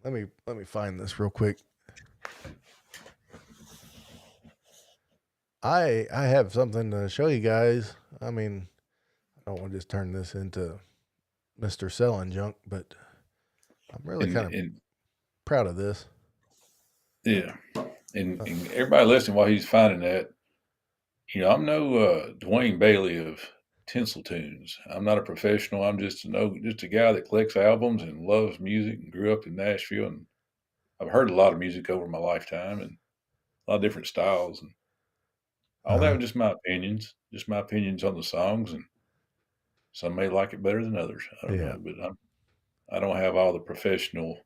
me find this real quick. I have something to show you guys. I mean, I don't want to just turn this into Mr. Selling Junk, but I'm really kind of proud of this. Yeah. And everybody listening while he's finding that, I'm no Dwayne Bailey of Tinsel Tunes. I'm not a professional. I'm just a guy that collects albums and loves music and grew up in Nashville. And I've heard a lot of music over my lifetime and a lot of different styles. And all that was just my opinions on the songs. And some may like it better than others. I don't know, but I don't have all the professional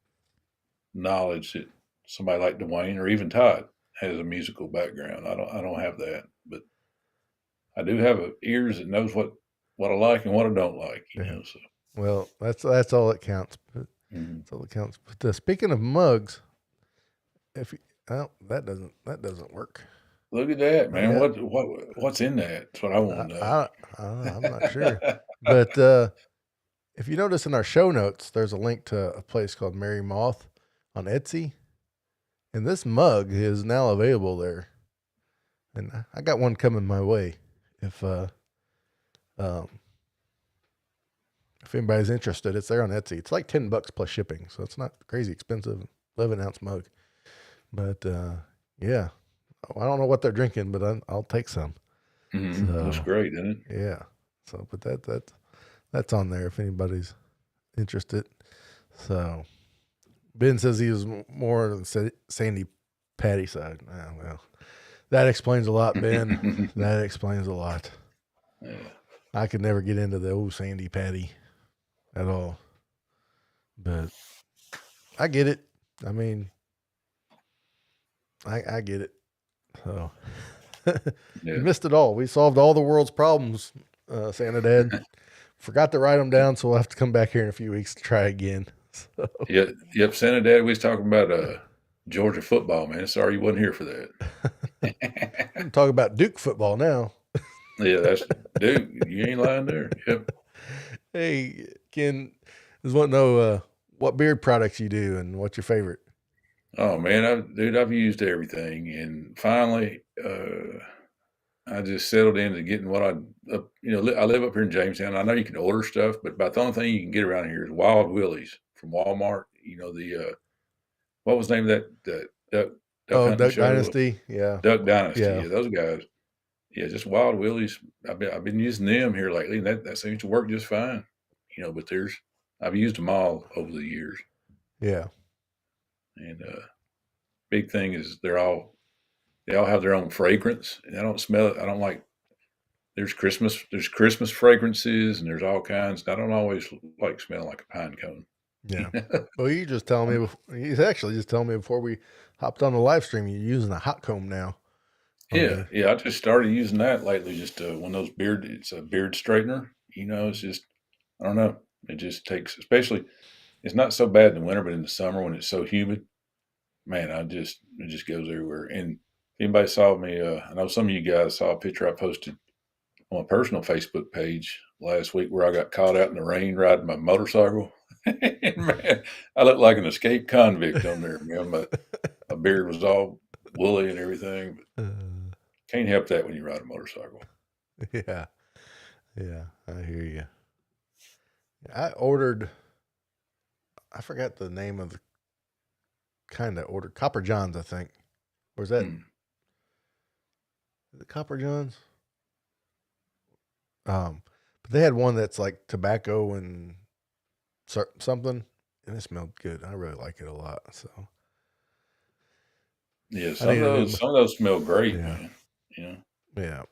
knowledge that somebody like Dwayne or even Todd has a musical background. I don't have that, but I do have ears that knows what I like and what I don't like. So. Well, that's all that counts. But that's all that counts. But speaking of mugs, that doesn't work. Look at that, man! What's in that? That's what I want to know. I'm not sure, but if you notice in our show notes, there's a link to a place called Mary Moth on Etsy, and this mug is now available there. And I got one coming my way. If anybody's interested, it's there on Etsy. It's like $10 plus shipping, so it's not crazy expensive. 11-ounce mug, but yeah, I don't know what they're drinking, but I'll take some. So, that's great, isn't it? Yeah. So, but that's on there if anybody's interested. So, Ben says he was more on the Sandy Patty side. Well, that explains a lot, Ben. That explains a lot. Yeah. I could never get into the old Sandy Patty at all. But I get it. I mean, I get it. So you missed it all. We solved all the world's problems, Santa Dad. Forgot to write them down, so we'll have to come back here in a few weeks to try again. So Yep. Santa Dad, we was talking about Georgia football, man. Sorry you wasn't here for that. I'm talking about Duke football now. Yeah, that's dude. You ain't lying there. Yep. Hey, Ken, just want to know what beard products you do and what's your favorite. Oh man, I've used everything, and finally, I just settled into getting what I live up here in Jamestown. I know you can order stuff, but about the only thing you can get around here is Wild Willie's from Walmart. What was the name of that duck Oh, hunting Duck show? Dynasty. Yeah. Duck Dynasty. Yeah. Yeah, those guys. Yeah, just Wild Willie's. I've been using them here lately, and that seems to work just fine. But I've used them all over the years, Yeah. and big thing is they all have their own fragrance, and I don't smell it. I don't like. There's Christmas fragrances, and there's all kinds. I don't always like smelling like a pine cone. Yeah. Well, you just telling me, he's actually just telling me before we hopped on the live stream, you're using a hot comb now on Yeah, there. yeah. I just started using that lately. Just one of those it's a beard straightener. It's just, I don't know. It just takes, especially, it's not so bad in the winter, but in the summer when it's so humid, man, it just goes everywhere. And if anybody saw me, I know some of you guys saw a picture I posted on my personal Facebook page last week where I got caught out in the rain riding my motorcycle. And man, I looked like an escaped convict on there. Man, my beard was all woolly and everything. But can't help that when you ride a motorcycle. Yeah. Yeah. I hear you. I ordered, I forgot the name of the kind of ordered Copper Johns, I think. Or is that Hmm. the Copper Johns? But they had one that's like tobacco and something, and it smelled good. I really like it a lot. So Yeah, I need a new, some of those smell great, yeah, man. You know. yeah.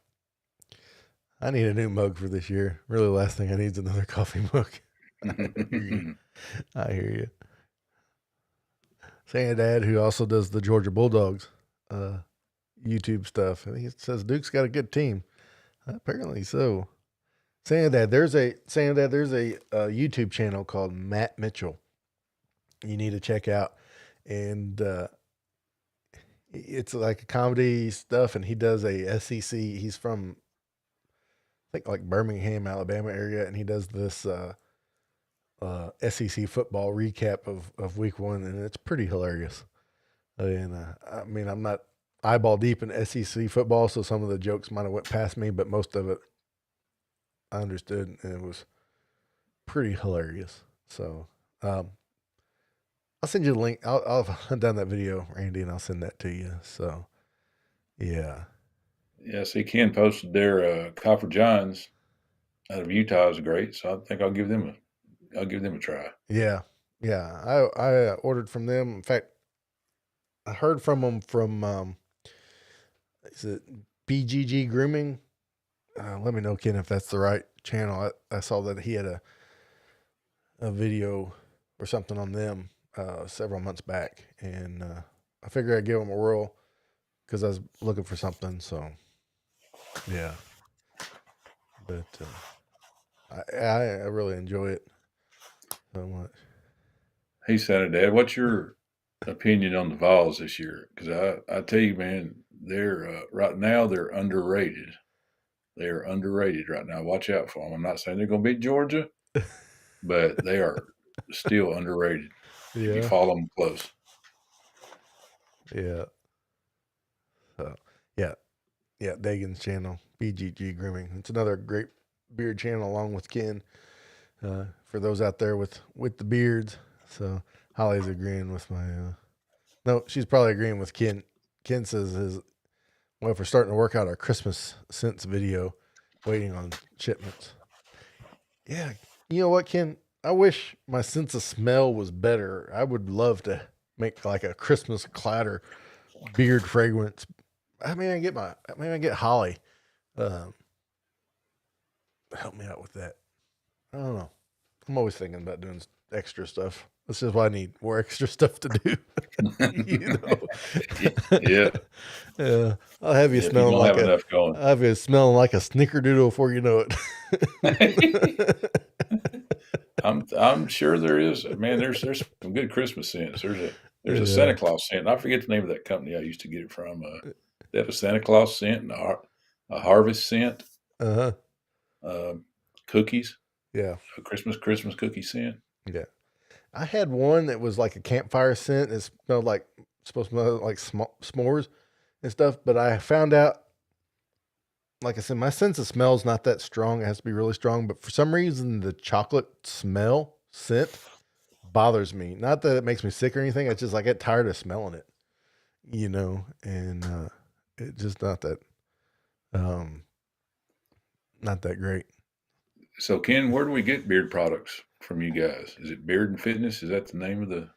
I need a new mug for this year. Really, the last thing I need is another coffee mug. I hear you. I hear you. Santa Dad, who also does the Georgia Bulldogs YouTube stuff, and he says Duke's got a good team. Apparently so. Santa Dad, there's a YouTube channel called Matt Mitchell. You need to check out, and it's like a comedy stuff, and he does a SEC. He's from I think like Birmingham, Alabama area, and he does this SEC football recap of week one, and it's pretty hilarious. And I mean, I'm not eyeball deep in SEC football, so some of the jokes might have went past me, but most of it I understood, and it was pretty hilarious. So I'll send you the link. I'll hunt down that video, Randy, and I'll send that to you. So yeah, Yeah, see, Ken posted their Copper Johns out of Utah is great, so I think I'll give them a try. yeah, yeah. I ordered from them. In fact, I heard from them from is it BGG Grooming? Let me know, Ken, if that's the right channel. I saw that he had a video or something on them several months back, and I figured I'd give them a whirl because I was looking for something. So yeah, but I really enjoy it so much. Hey, Santa Dad, what's your opinion on the Vols this year? Because I tell you, man, they're right now they're underrated. They are underrated right now. Watch out for them. I'm not saying they're going to beat Georgia, but they are still underrated if you Yeah, follow them close. yeah. So yeah, yeah. Dagan's channel, BGG Grooming. It's another great beard channel along with Ken. For those out there with the beards. So Holly's agreeing with my. No, she's probably agreeing with Ken. Ken says well, if we're starting to work out our Christmas scents video, waiting on shipments. Yeah, you know what, Ken? I wish my sense of smell was better. I would love to make like a Christmas clatter beard fragrance. I mean, I get Holly. Um, Help me out with that. I don't know. I'm always thinking about doing extra stuff. This is why I need more extra stuff to do. you know. Yeah, Yeah, I'll have you yeah. If you smelling don't like have enough going, I'll have you smelling like a snickerdoodle before you know it. I'm sure there is. Man, there's some good Christmas scents. There's a Yeah. Santa Claus scent. I forget the name of that company I used to get it from. They have a Santa Claus scent and a harvest scent. Uh-huh. Um, Cookies, Yeah. a Christmas cookie scent. Yeah. I had one that was like a campfire scent. It smelled like supposed to smell like s'mores and stuff. But I found out, like I said, my sense of smell is not that strong. It has to be really strong. But for some reason, the chocolate smell scent bothers me. Not that it makes me sick or anything. It's just I get tired of smelling it, and it's just um, not that great. So, Ken, where do we get beard products from you guys? Is it Beard and Fitness? Is that the name of the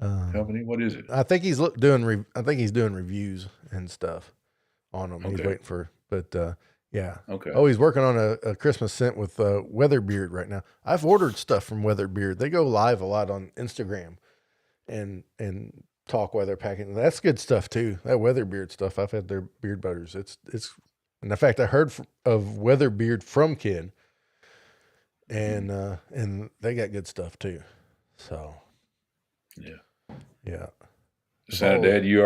Um, company? What is it? I think I think he's doing reviews and stuff on them. He's Okay. waiting for, but yeah. Okay. Oh, he's working on a Christmas scent with Weatherbeard right now. I've ordered stuff from Weatherbeard. They go live a lot on Instagram and talk while they're packing. That's good stuff too. That Weatherbeard stuff. I've had their beard butters. It's and in fact I heard of Weatherbeard from Ken, and they got good stuff too. So Yeah. yeah. Santa Dad, you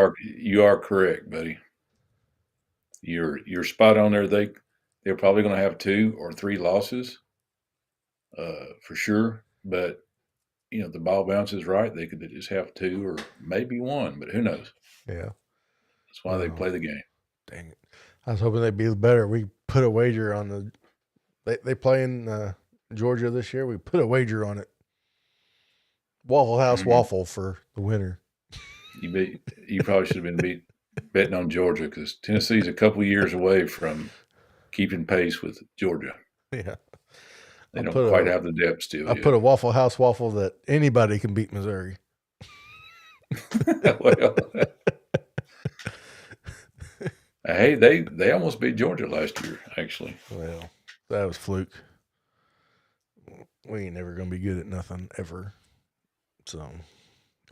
are correct, buddy. You're spot on there. They're probably going to have 2 or 3 losses, for sure. But the ball bounces right. They could just have 2 or maybe 1, but who knows? Yeah. That's why they play the game. Dang it. I was hoping they'd be better. We put a wager on they play in Georgia this year. We put a wager on it. Waffle House waffle for the winner. You probably should have been betting on Georgia because Tennessee's a couple years away from keeping pace with Georgia. Yeah. They don't quite have the depth still. I put a Waffle House waffle that anybody can beat Missouri. Well, hey, they almost beat Georgia last year, actually. Well, that was fluke. We ain't never gonna be good at nothing ever. So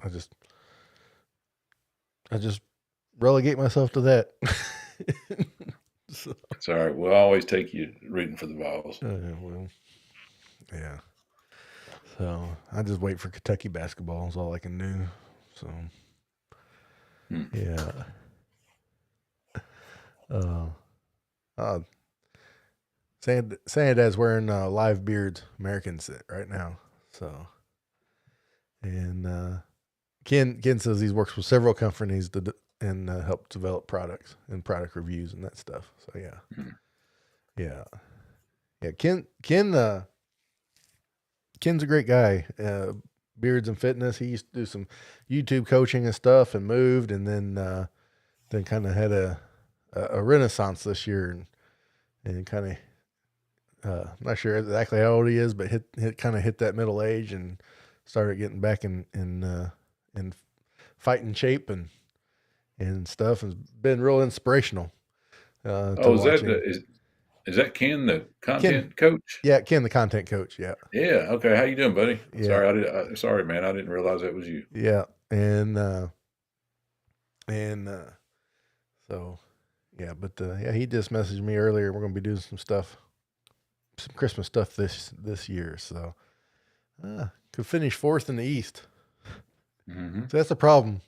I just relegate myself to that. So. It's all right. We'll always take you rooting for the Vols. Well, yeah. So I just wait for Kentucky basketball is all I can do. So yeah. Santa's wearing live beards American sit right now. So and Ken says he works with several companies and help develop products and product reviews and that stuff. So yeah. Yeah. Ken's a great guy. Beards and fitness. He used to do some YouTube coaching and stuff and moved and then kind of had a renaissance this year and kind of not sure exactly how old he is, but hit that middle age and started getting back in fighting shape and stuff, and it's been real inspirational. Is that Ken, the content coach? Yeah, Ken, the content coach. Yeah. Yeah. Okay. How you doing, buddy? Yeah. Sorry, man. I didn't realize that was you. Yeah, and so yeah, but yeah, he just messaged me earlier. We're gonna be doing some Christmas stuff this year. So could finish 4th in the East. Mm-hmm. So that's the problem.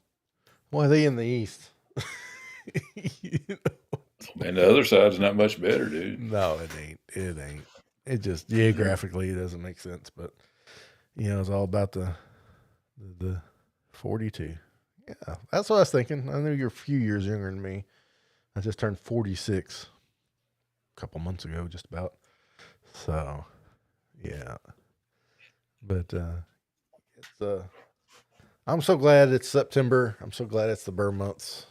Why are they in the East? And the other side's not much better, dude. No, it ain't. It ain't. It just geographically it doesn't make sense. But it's all about the 42. Yeah, that's what I was thinking. I know you're a few years younger than me. I just turned 46 a couple months ago, just about. So, yeah. But it's I'm so glad it's September. I'm so glad it's the burr months.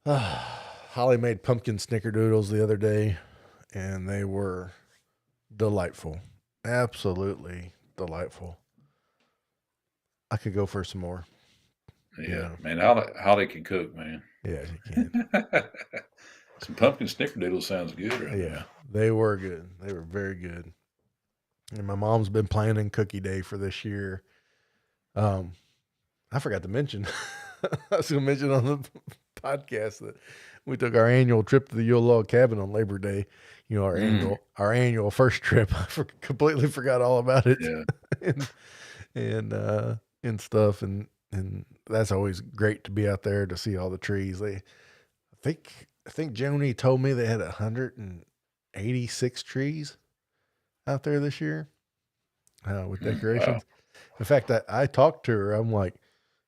Holly made pumpkin snickerdoodles the other day, and they were delightful. Absolutely delightful. I could go for some more. Yeah. Man, Holly can cook, man. Yeah, she can. Some pumpkin snickerdoodle sounds good, right? Yeah, they were good. They were very good. And my mom's been planning cookie day for this year. I forgot to mention, I was going to mention on the podcast that we took our annual trip to the Yule Log Cabin on Labor Day. Mm, our annual first trip. Completely forgot all about it, yeah. and and stuff, and that's always great to be out there to see all the trees. I think Joni told me they had 186 trees out there this year with Wow. decorations. In fact, I talked to her. I'm like,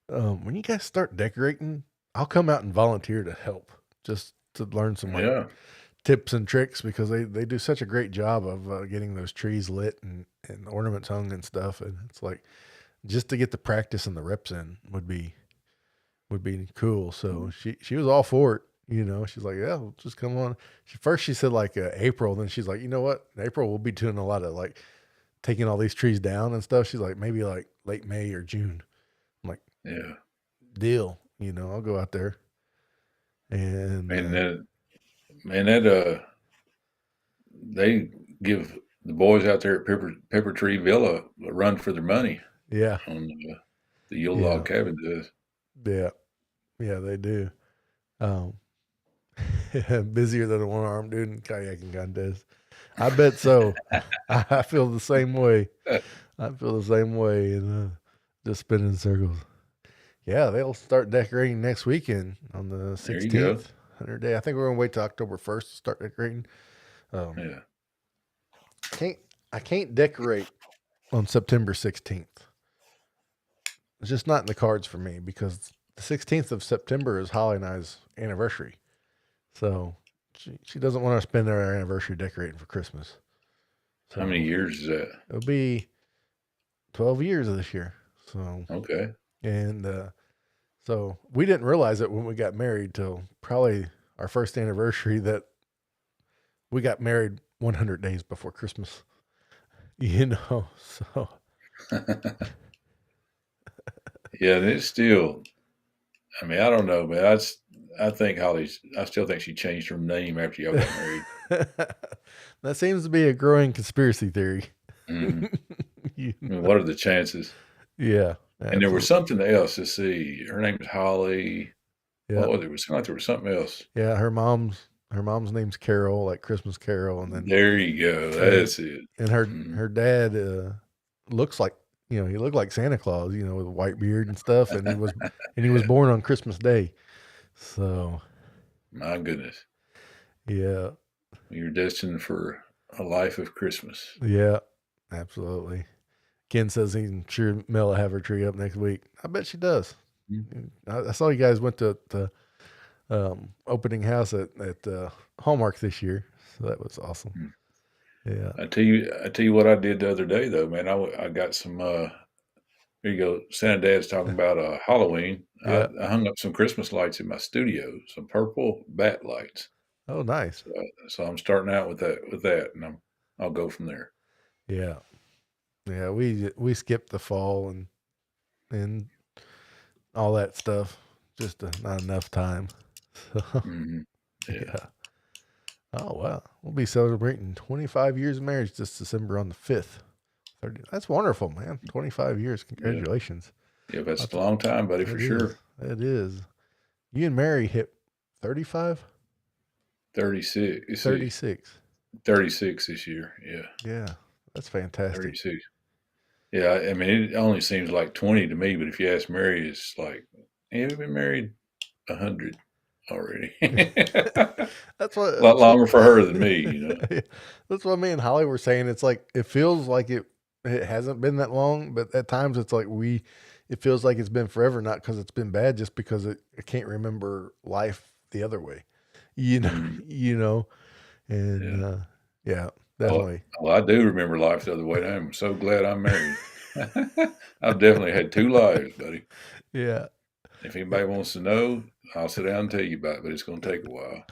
when you guys start decorating, I'll come out and volunteer to help, just to learn some like Yeah. tips and tricks, because they do such a great job of getting those trees lit and ornaments hung and stuff. And it's like just to get the practice and the reps in would be cool. So she was all for it. She's like, yeah, well, just come on. She said like April, then she's like, you know what, in April we'll be doing a lot of like taking all these trees down and stuff. She's like, maybe like late May or June. I'm like, Yeah. deal. I'll go out there and Man, that they give the boys out there at Pepper Tree Villa a run for their money yeah, on the Yule yeah, Log Cabin does. yeah, yeah, they do. Um, busier than a one armed dude in kayaking contest. I bet so. I feel the same way. I feel the same way, and just spinning in circles. Yeah, they'll start decorating next weekend on the There you go. 16th, 100 day. I think we're gonna wait till October 1st to start decorating. Um, Yeah. can't I can't decorate on September 16th. It's just not in the cards for me because the 16th of September is Holly and I's anniversary. So she doesn't want to spend our anniversary decorating for Christmas. How many So years is that? it'll be 12 years this year. So, Okay. and so we didn't realize it when we got married till probably our first anniversary that we got married 100 days before Christmas. So Yeah, and it's still. I mean, I don't know, man. I think Holly's. I still think she changed her name after y'all got married. that seems to be a growing conspiracy theory. Mm. You I mean, know? what are the chances? Yeah, And there was absolutely. something else. Let's see. Her name is Holly. Yeah, What was it? It was like there was something else. yeah. Her mom's name's Carol, like Christmas Carol, and then There you go. and That's it. and her Mm. her dad looks like he looked like Santa Claus, with a white beard and stuff, and he was Yeah. born on Christmas Day. So My goodness. yeah, You're destined for a life of Christmas. yeah, absolutely. Ken says he can sure Mel will have her tree up next week. I bet she does. Mm. I saw you guys went to the opening house at Hallmark this year, so that was awesome. Mm. Yeah, I tell you what I did the other day though, man. I got some. Here you go. Santa Dad's talking about Halloween. I, yeah. I hung up some Christmas lights in my studio, some purple bat lights. Oh, nice. So I'm starting out with that, and I'll go from there. Yeah, yeah. We skipped the fall and all that stuff. Just not enough time. So Hmm. Yeah. yeah. Oh wow, we'll be celebrating 25 years of marriage this December on the 5th. 30. That's wonderful, man. 25 years. Yeah. Congratulations. Yeah. That's That's a long time, buddy, for It is. sure. It is. You and Mary hit 35, 36. You see, 36. 36 this year. Yeah. Yeah, that's fantastic. 36. Yeah. I mean, it only seems like 20 to me, but if you ask Mary, it's like, hey, we've been married 100 already. A That's what. lot longer for her than me. That's what me and Holly were saying. It's like it feels like it hasn't been that long, but at times it's like it feels like it's been forever. Not because it's been bad, just because I can't remember life the other way. You know, Mm, you know, yeah. and yeah, Well, definitely. well, I do remember life the other way. And I'm so glad I'm married. I've definitely had two lives, buddy. Yeah, If yeah, anybody wants to know, I'll sit down and tell you about it, but it's going to take a while.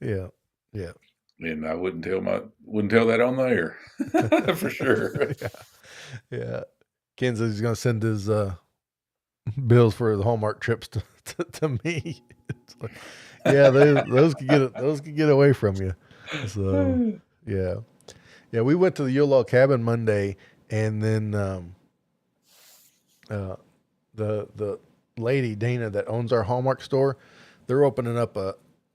yeah, yeah. And I wouldn't tell that on the air for sure. Yeah, yeah. Ken says he's gonna send his bills for the Hallmark trips to me. It's like, yeah, those could get away from you. So yeah, yeah. We went to the Yule Log Cabin Monday, and then uh, the lady Dana that owns our Hallmark store, they're opening up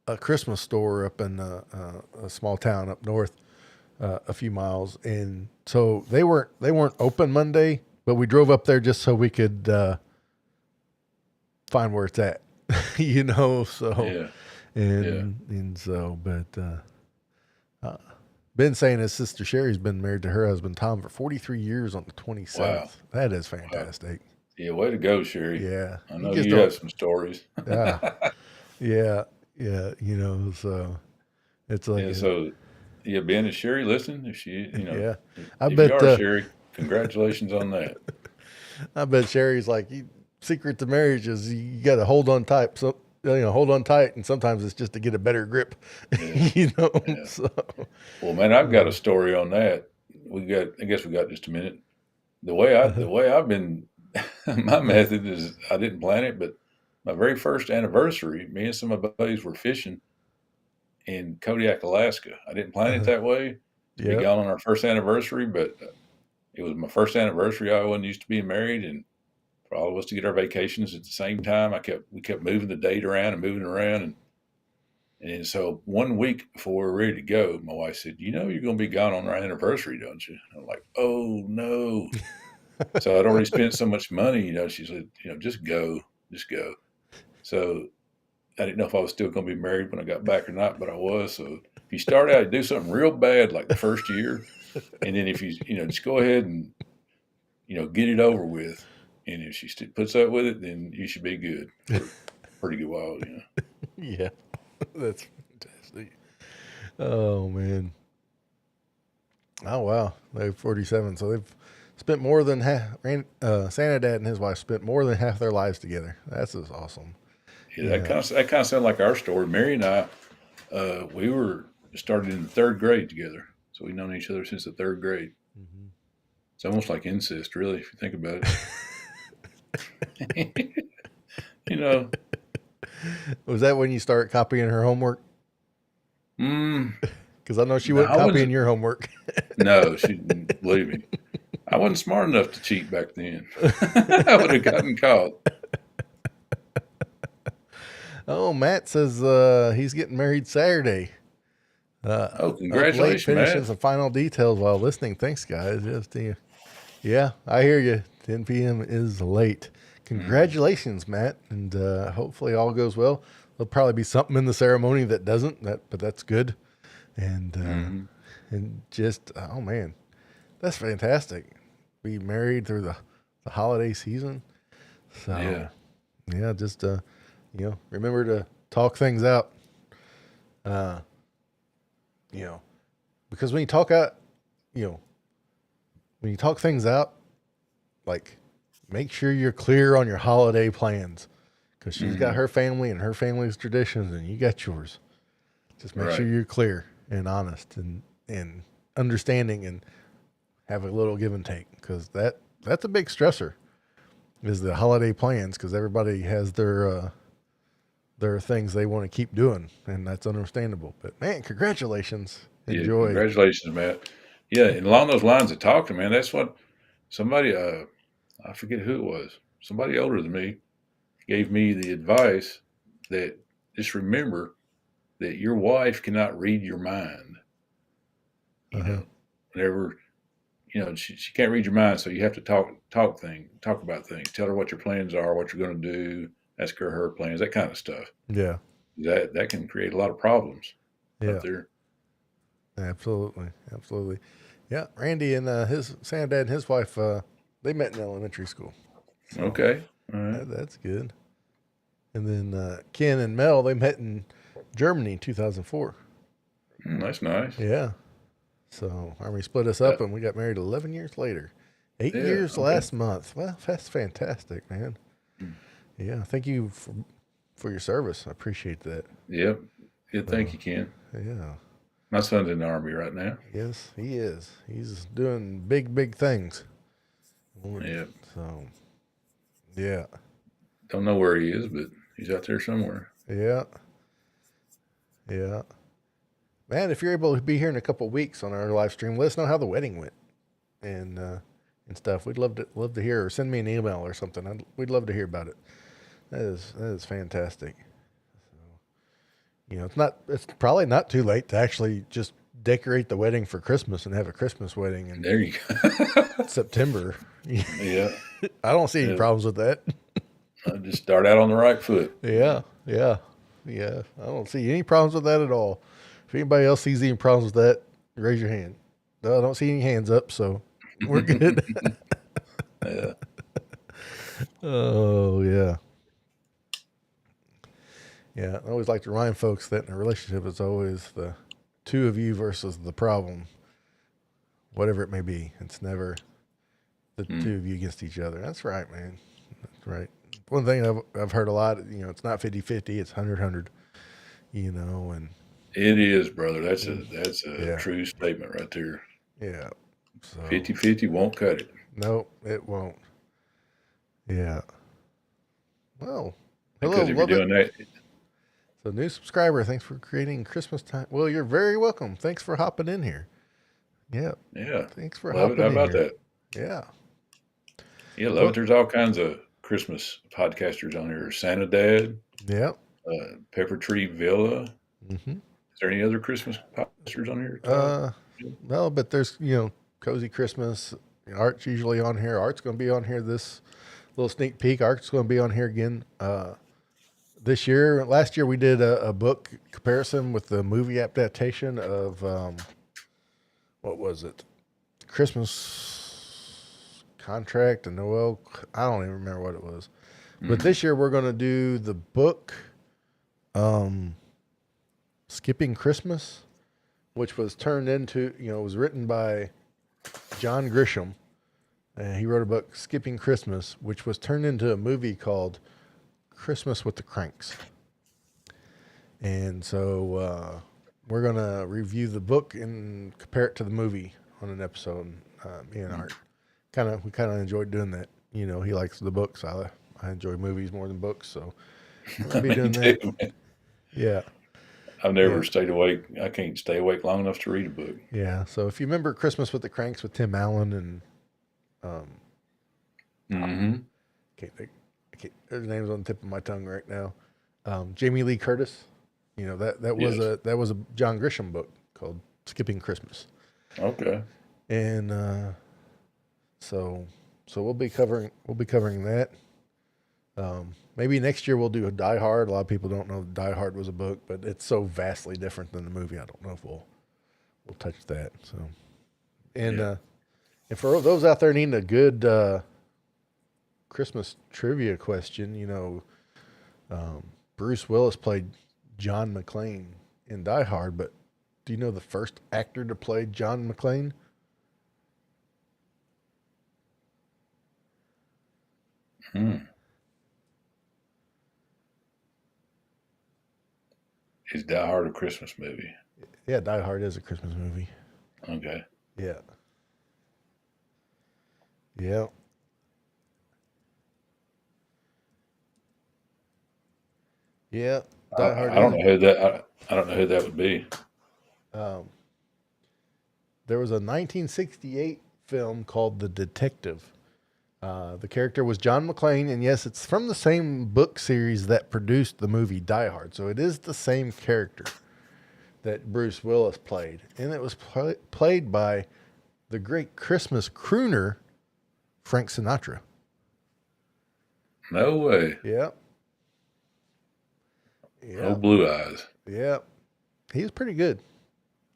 a Christmas store up in a small town up north, a few miles, and so they weren't open Monday, but we drove up there just so we could find where it's at, you know. So Yeah. Yeah. and so, but Ben saying his sister Sherry's been married to her husband Tom for 43 years on the Wow. 27th. That is Wow. fantastic. Yeah. Way to go, Sherry. Yeah, I you know just you don't. have some stories. Yeah, yeah, yeah. You know, so it's like, Yeah. So, yeah, Ben, is Sherry listening? If she, yeah. I if you bet. are Sherry, congratulations on that. I bet Sherry's like, secret to marriage is you got to hold on tight. So hold on tight, and sometimes it's just to get a better grip. Yeah. you know. Yeah. So Well, man, I've got a uh, story on that. I guess we got just a minute. uh-huh, The way I've been, my method is I didn't plan it, but my very first anniversary, me and some of my buddies were fishing in Kodiak, Alaska. I didn't plan it uh-huh, that way to be yep. gone on our first anniversary, but it was my first anniversary. I wasn't used to being married, and for all of us to get our vacations at the same time, we kept moving the date around and moving around, and so 1 week before we were ready to go, my wife said, "You know, you're going to be gone on our anniversary, don't you?" And I'm like, "Oh no!" So I'd already spent so much money. She said, "Just go, just go." So I didn't know if I was still going to be married when I got back or not, but I was. So if you start out, do something real bad like the first year, and then if just go ahead and get it over with. And if she puts up with it, then you should be good for a pretty good while. Yeah, that's fantastic. Oh man. Oh wow, they're 47, so they've spent more than half. Santa Dad and his wife spent more than half their lives together. That's just awesome. Yeah, Yeah. that kind of sounded like our story. Mary and I, we were started in the third grade together, so we've known each other since the third grade. hmm It's almost like incest, really, if you think about it. you know, Was that when you start copying her homework? mm, Because I know she no, wasn't I copying wasn't. your homework. No, she didn't believe me. I wasn't smart enough to cheat back then. I would have gotten caught. Oh, Matt says he's getting married Saturday. Oh, Up late congratulations, finishing Matt. some final details while listening. Thanks, guys. Yeah, I hear you. 10 p.m. is late. Mm, Congratulations, Matt, and hopefully all goes well. There'll probably be something in the ceremony that doesn't, but that's good. And mm, just oh man, that's fantastic. Be married through the holiday season. So yeah, yeah, just remember to talk things out. Uh, you know, because you know, when you talk things out, like make sure you're clear on your holiday plans. Because she's got mm, her family and her family's traditions, and you got yours. Just make sure right. you're clear and honest and understanding, and have a little give and take. Because that's a big stressor is the holiday plans. Because everybody has their things they want to keep doing, and that's understandable. But man, congratulations. Yeah, Enjoy. congratulations, Matt. Yeah, and along those lines of talking, man, that's what somebody, I forget who it was, somebody older than me gave me the advice that just remember that your wife cannot read your mind. Uh You huh. know, whenever she can't read your mind, so you have to talk about things, tell her what your plans are, what you're going to do, ask her plans, that kind of stuff. Yeah. That can create a lot of problems up Yeah. there. Absolutely. Absolutely. Yeah. Randy and his Santa Dad and his wife, they met in elementary school. So Okay, all right, that's good. And then Ken and Mel, they met in Germany 2004. that's nice. Yeah. So Army split us up and we got married 11 years later. 8 Yeah, years okay. last month. Well, that's fantastic, man. Mm. Yeah. Thank you for your service. I appreciate that. Yep. Good. Thank So, you, Ken. yeah. My son's in the army right now. Yes, he is. He's doing big, big things. Yeah. So, yeah. Don't know where he is, but he's out there somewhere. Yeah. Yeah. Man, if you're able to be here in a couple of weeks on our live stream, let us know how the wedding went and and stuff. We'd love to hear, or send me an email or something. We'd love to hear about it. That is fantastic. It's probably not too late to actually just decorate the wedding for Christmas and have a Christmas wedding in There you go. September. Yeah. I don't see any Yeah. problems with that. I just start out on the right foot. Yeah, yeah, yeah. I don't see any problems with that at all. If anybody else sees any problems with that, raise your hand. No, I don't see any hands up, so we're good. Yeah. Oh yeah, yeah. I always like to remind folks that in a relationship, it's always the two of you versus the problem, whatever it may be. It's never the two of you against each other. That's right, man. That's right. One thing I've heard a lot, it's not 50-50, it's 100-100, and It is, brother. That's a yeah, true statement right there. yeah. So 50-50 won't cut it. no, it won't. Yeah. Well, hello, Because if you're love it. doing that, So new subscriber, thanks for creating Christmas time. Well, you're very welcome. Thanks for hopping in here. Yeah. yeah, Thanks for love it. hopping How in about here. that? Yeah. Yeah, love Well, it. There's all kinds of Christmas podcasters on here. Santa Dad, yeah. Pepper Tree Villa. Mm-hmm. Is there any other Christmas podcasters on here, Todd? Uh, no, but there's, Cozy Christmas. Art's usually on here. Art's going to be on here this little sneak peek. Art's going to be on here again this year. Last year we did a book comparison with the movie adaptation of, what was it? Christmas Contract and Noel. I don't even remember what it was. But this year we're going to do the book Skipping Christmas, which was turned into, it was written by John Grisham. He wrote a book, Skipping Christmas, which was turned into a movie called Christmas with the Cranks. And so we're going to review the book and compare it to the movie on an episode. Me and Art. We kind of enjoyed doing that. He likes the books. I enjoy movies more than books, so we're going to be doing that. Man. Yeah. I've never stayed awake. I can't stay awake long enough to read a book. Yeah. So if you remember Christmas with the Cranks with Tim Allen and their name's on the tip of my tongue right now. Jamie Lee Curtis. That was a John Grisham book called Skipping Christmas. Okay. And so we'll be covering that. Maybe next year we'll do a Die Hard. A lot of people don't know Die Hard was a book, but it's so vastly different than the movie. I don't know if we'll touch that. So, and for those out there needing a good Christmas trivia question, Bruce Willis played John McClane in Die Hard, but do you know the first actor to play John McClane? Is Die Hard a Christmas movie? Yeah, Die Hard is a Christmas movie. Okay. Yeah. Yeah. Yeah. Die Hard. I don't know who that. I don't know who that would be. There was a 1968 film called The Detective. The character was John McClane, and yes, it's from the same book series that produced the movie Die Hard. So it is the same character that Bruce Willis played, and it was played by the great Christmas crooner Frank Sinatra. No way. Yep. Oh, Blue Eyes. Yep. He's pretty good.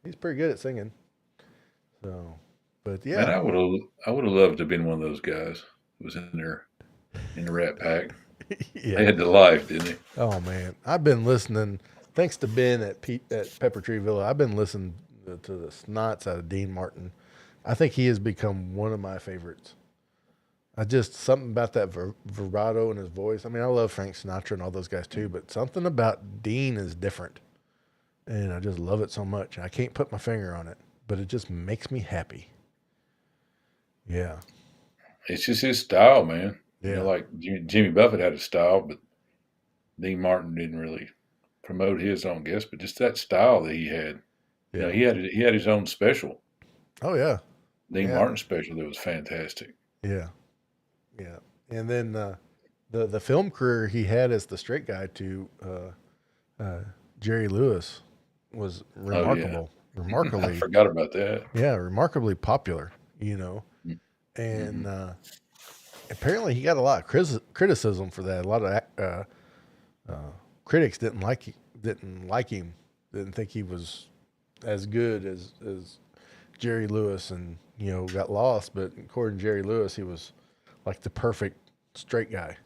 He's pretty good at singing. So, but yeah. Man, I would have loved to have been one of those guys who was in there in the Rat Pack. Yeah. They had the life, didn't they? Oh man, I've been listening. Thanks to Ben at Pepper Tree Villa, I've been listening to the snots out of Dean Martin. I think he has become one of my favorites. Something about that vibrato in his voice. I mean, I love Frank Sinatra and all those guys too, but something about Dean is different, and I just love it so much. I can't put my finger on it, but it just makes me happy. Yeah, It's just his style, man. yeah, Like Jimmy Buffett had a style, but Dean Martin didn't really promote his own guess, but just that style that he had. yeah. He had his own special, Oh yeah, Dean yeah, Martin special that was fantastic. yeah, yeah. And then the film career he had as the straight guy to Jerry Lewis was Oh yeah, I remarkably, forgot about that. yeah, remarkably popular, and Mm-hmm. apparently he got a lot of criticism for that. A lot of uh, critics didn't like him, didn't think he was as good as Jerry Lewis, and got lost. But according to Jerry Lewis, he was like the perfect straight guy,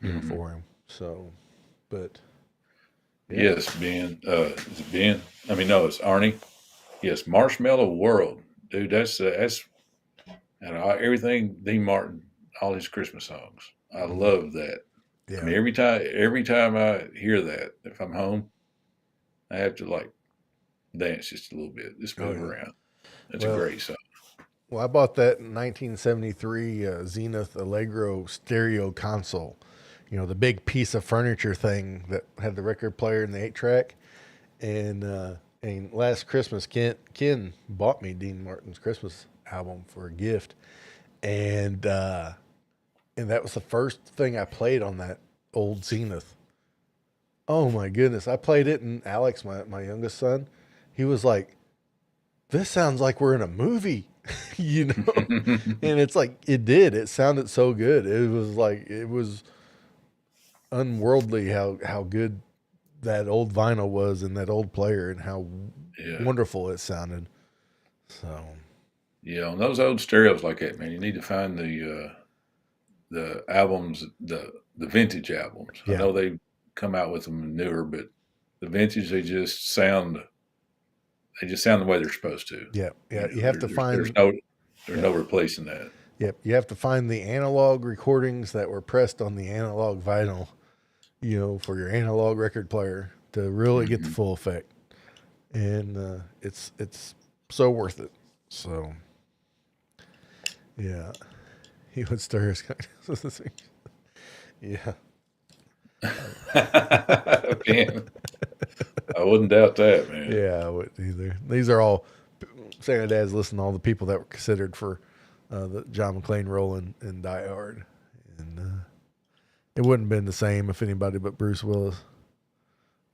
Mm-hmm. for him. So, but yeah, Yes, Ben. Is it Ben? I mean, no, it's Arnie. Yes, Marshmallow World, dude. That's and everything Dean Martin, all his Christmas songs. I mm, love that. I yeah, mean, every time I hear that, if I'm home, I have to like dance just a little bit, just oh move yeah. around. That's a Well, great song. I bought that in 1973 Zenith Allegro stereo console. The big piece of furniture thing that had the record player and the 8-track. And last Christmas, Ken bought me Dean Martin's Christmas album for a gift, and that was the first thing I played on that old Zenith. Oh my goodness! I played it, and Alex, my youngest son, he was like, "This sounds like we're in a movie," you know. And it's like it did. It sounded so good. It was unworldly how good that old vinyl was and that old player and how Yeah, wonderful it sounded. So yeah. On those old stereos like that, man, you need to find the albums, the vintage albums. I yeah, know they come out with them newer, but the vintage they just sound the way they're supposed to. yeah, You yeah. know, You have to there's find no there's yeah, no replacing that. yep. You have to find the analog recordings that were pressed on the analog vinyl, for your analog record player to really get the Hmm. full effect. And it's so worth it. So yeah, he would stir his yeah. Man, I wouldn't doubt that, man. Yeah, I wouldn't either. These are all Santa Dad's listing all the people that were considered for the John McClane role in Die Hard, and it wouldn't have been the same if anybody but Bruce Willis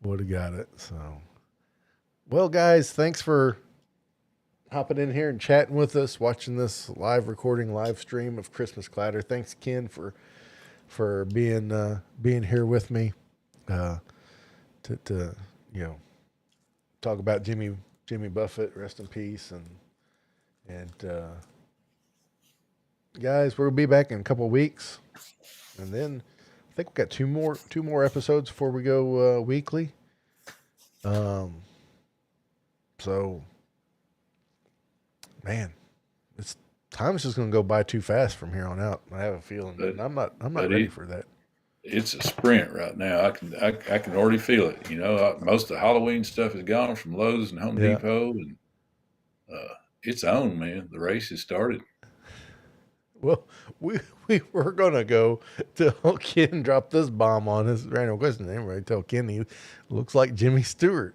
would have got it. So, well, guys, thanks for hopping in here and chatting with us, watching this live stream of Christmas Clatter. Thanks, Ken, for being here with me uh, to talk about Jimmy Buffett, rest in peace, and guys, we'll be back in a couple of weeks, and then I think we got two more episodes before we go weekly. Um, so man, it's time's just gonna go by too fast from here on out. I have a feeling, But and I'm not but ready it for that. it's a sprint right now. I can already feel it. Most of the Halloween stuff is gone from Lowe's and Home Yeah. Depot, and it's on, man. The race has started. Well, we were gonna go till Ken dropped this bomb on his random question. Anyway, tell Ken he looks like Jimmy Stewart.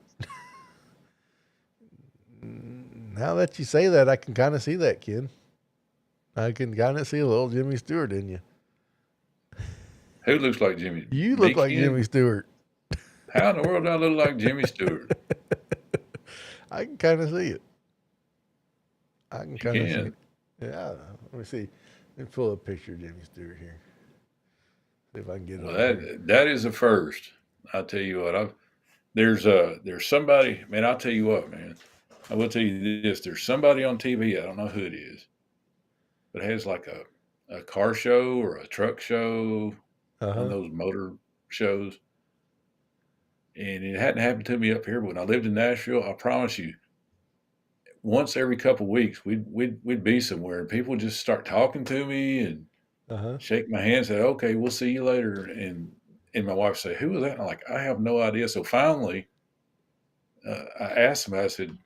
Now that you say that, I can kind of see that, Ken. I can kind of see a little Jimmy Stewart in you. Who looks like Jimmy? You look Big like Jimmy Ken? Stewart. How in the world do I look like Jimmy Stewart? I can kind of see it. I can You kind of see it. can. Yeah. Let me see. Let me pull a picture of Jimmy Stewart here. See if I can get it Well, on here. that is a first. I'll tell you what. There's somebody. Man, I'll tell you what, man. I will tell you this. There's somebody on TV. I don't know who it is, but it has like a car show or a truck show, Uh one of huh. those motor shows. And it hadn't happened to me up here, but when I lived in Nashville, I promise you, once every couple of weeks, we'd be somewhere, and people would just start talking to me and Uh huh. shake my hand, say, "Okay, we'll see you later," and my wife would say, "Who was that?" And I'm like, "I have no idea." So finally, I asked them. I said,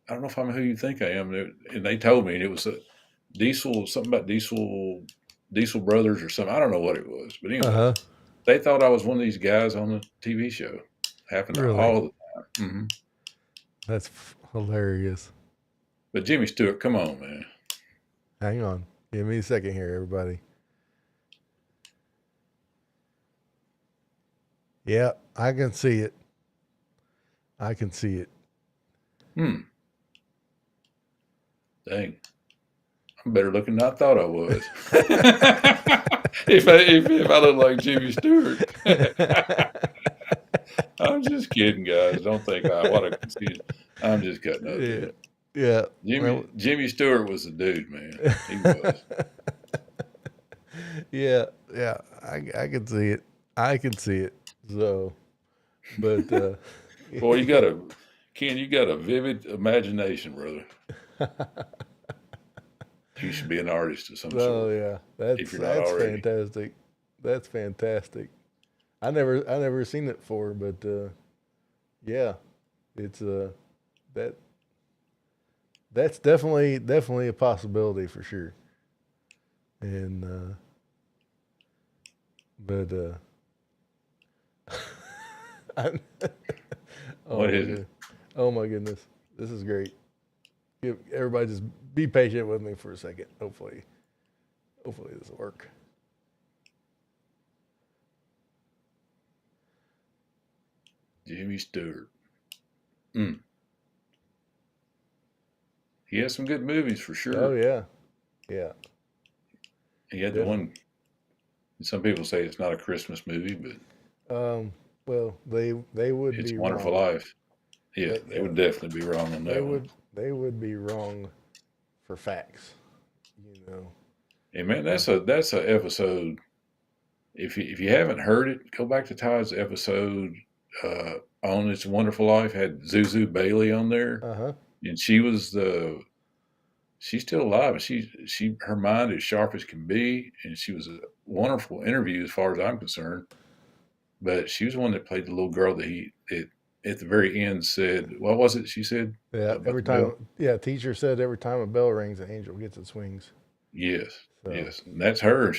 "I don't know if I'm who you think I am," and they told me, and it was a Diesel, something about Diesel Brothers or something. I don't know what it was, but Uh anyway, huh. they thought I was one of these guys on the TV show. Happened Really? all the time. That's hilarious. But Jimmy Stewart, come on, man. Hang on. Give me a second here, everybody. Yeah, I can see it. I can see it. Dang. I'm better looking than I thought I was. if I look like Jimmy Stewart. I'm just kidding, guys. Don't think what a conceit. I'm just cutting up, Yeah. dude. Yeah. Jimmy Stewart was the dude, man. He was. Yeah. Yeah. I can see it. I can see it. So, but Boy, Ken, you got a vivid imagination, brother. You should be an artist of some oh sort. yeah, If you're not that's already. fantastic. That's fantastic. I never seen it before, but yeah, it's that that's definitely a possibility for sure. And but I, oh What my is it? goodness, oh my goodness, this is great. Everybody just be patient with me for a second. Hopefully this will work. Jimmy Stewart. Mm. He has some good movies for Oh sure. yeah, yeah, He had the definitely. one. Some people say it's not a Christmas movie, but Well, they would It's be a Wonderful wrong. Life. Yeah, they Yeah, would definitely be wrong on they that one. would be wrong for facts. You know. And man, Uh, that's a episode. If you haven't heard it, go back to Todd's episode on It's a Wonderful Life. Had Zuzu Bailey on there, huh. and she's still alive. She her mind is sharp as can be, and she was a wonderful interview as far as I'm concerned. But she was the one that played the little girl that at the very end said, what was it? She said Yeah. about Every the bell. time. Yeah. Teacher said every time a bell rings, an angel gets its wings. Yes, So. yes, and that's her.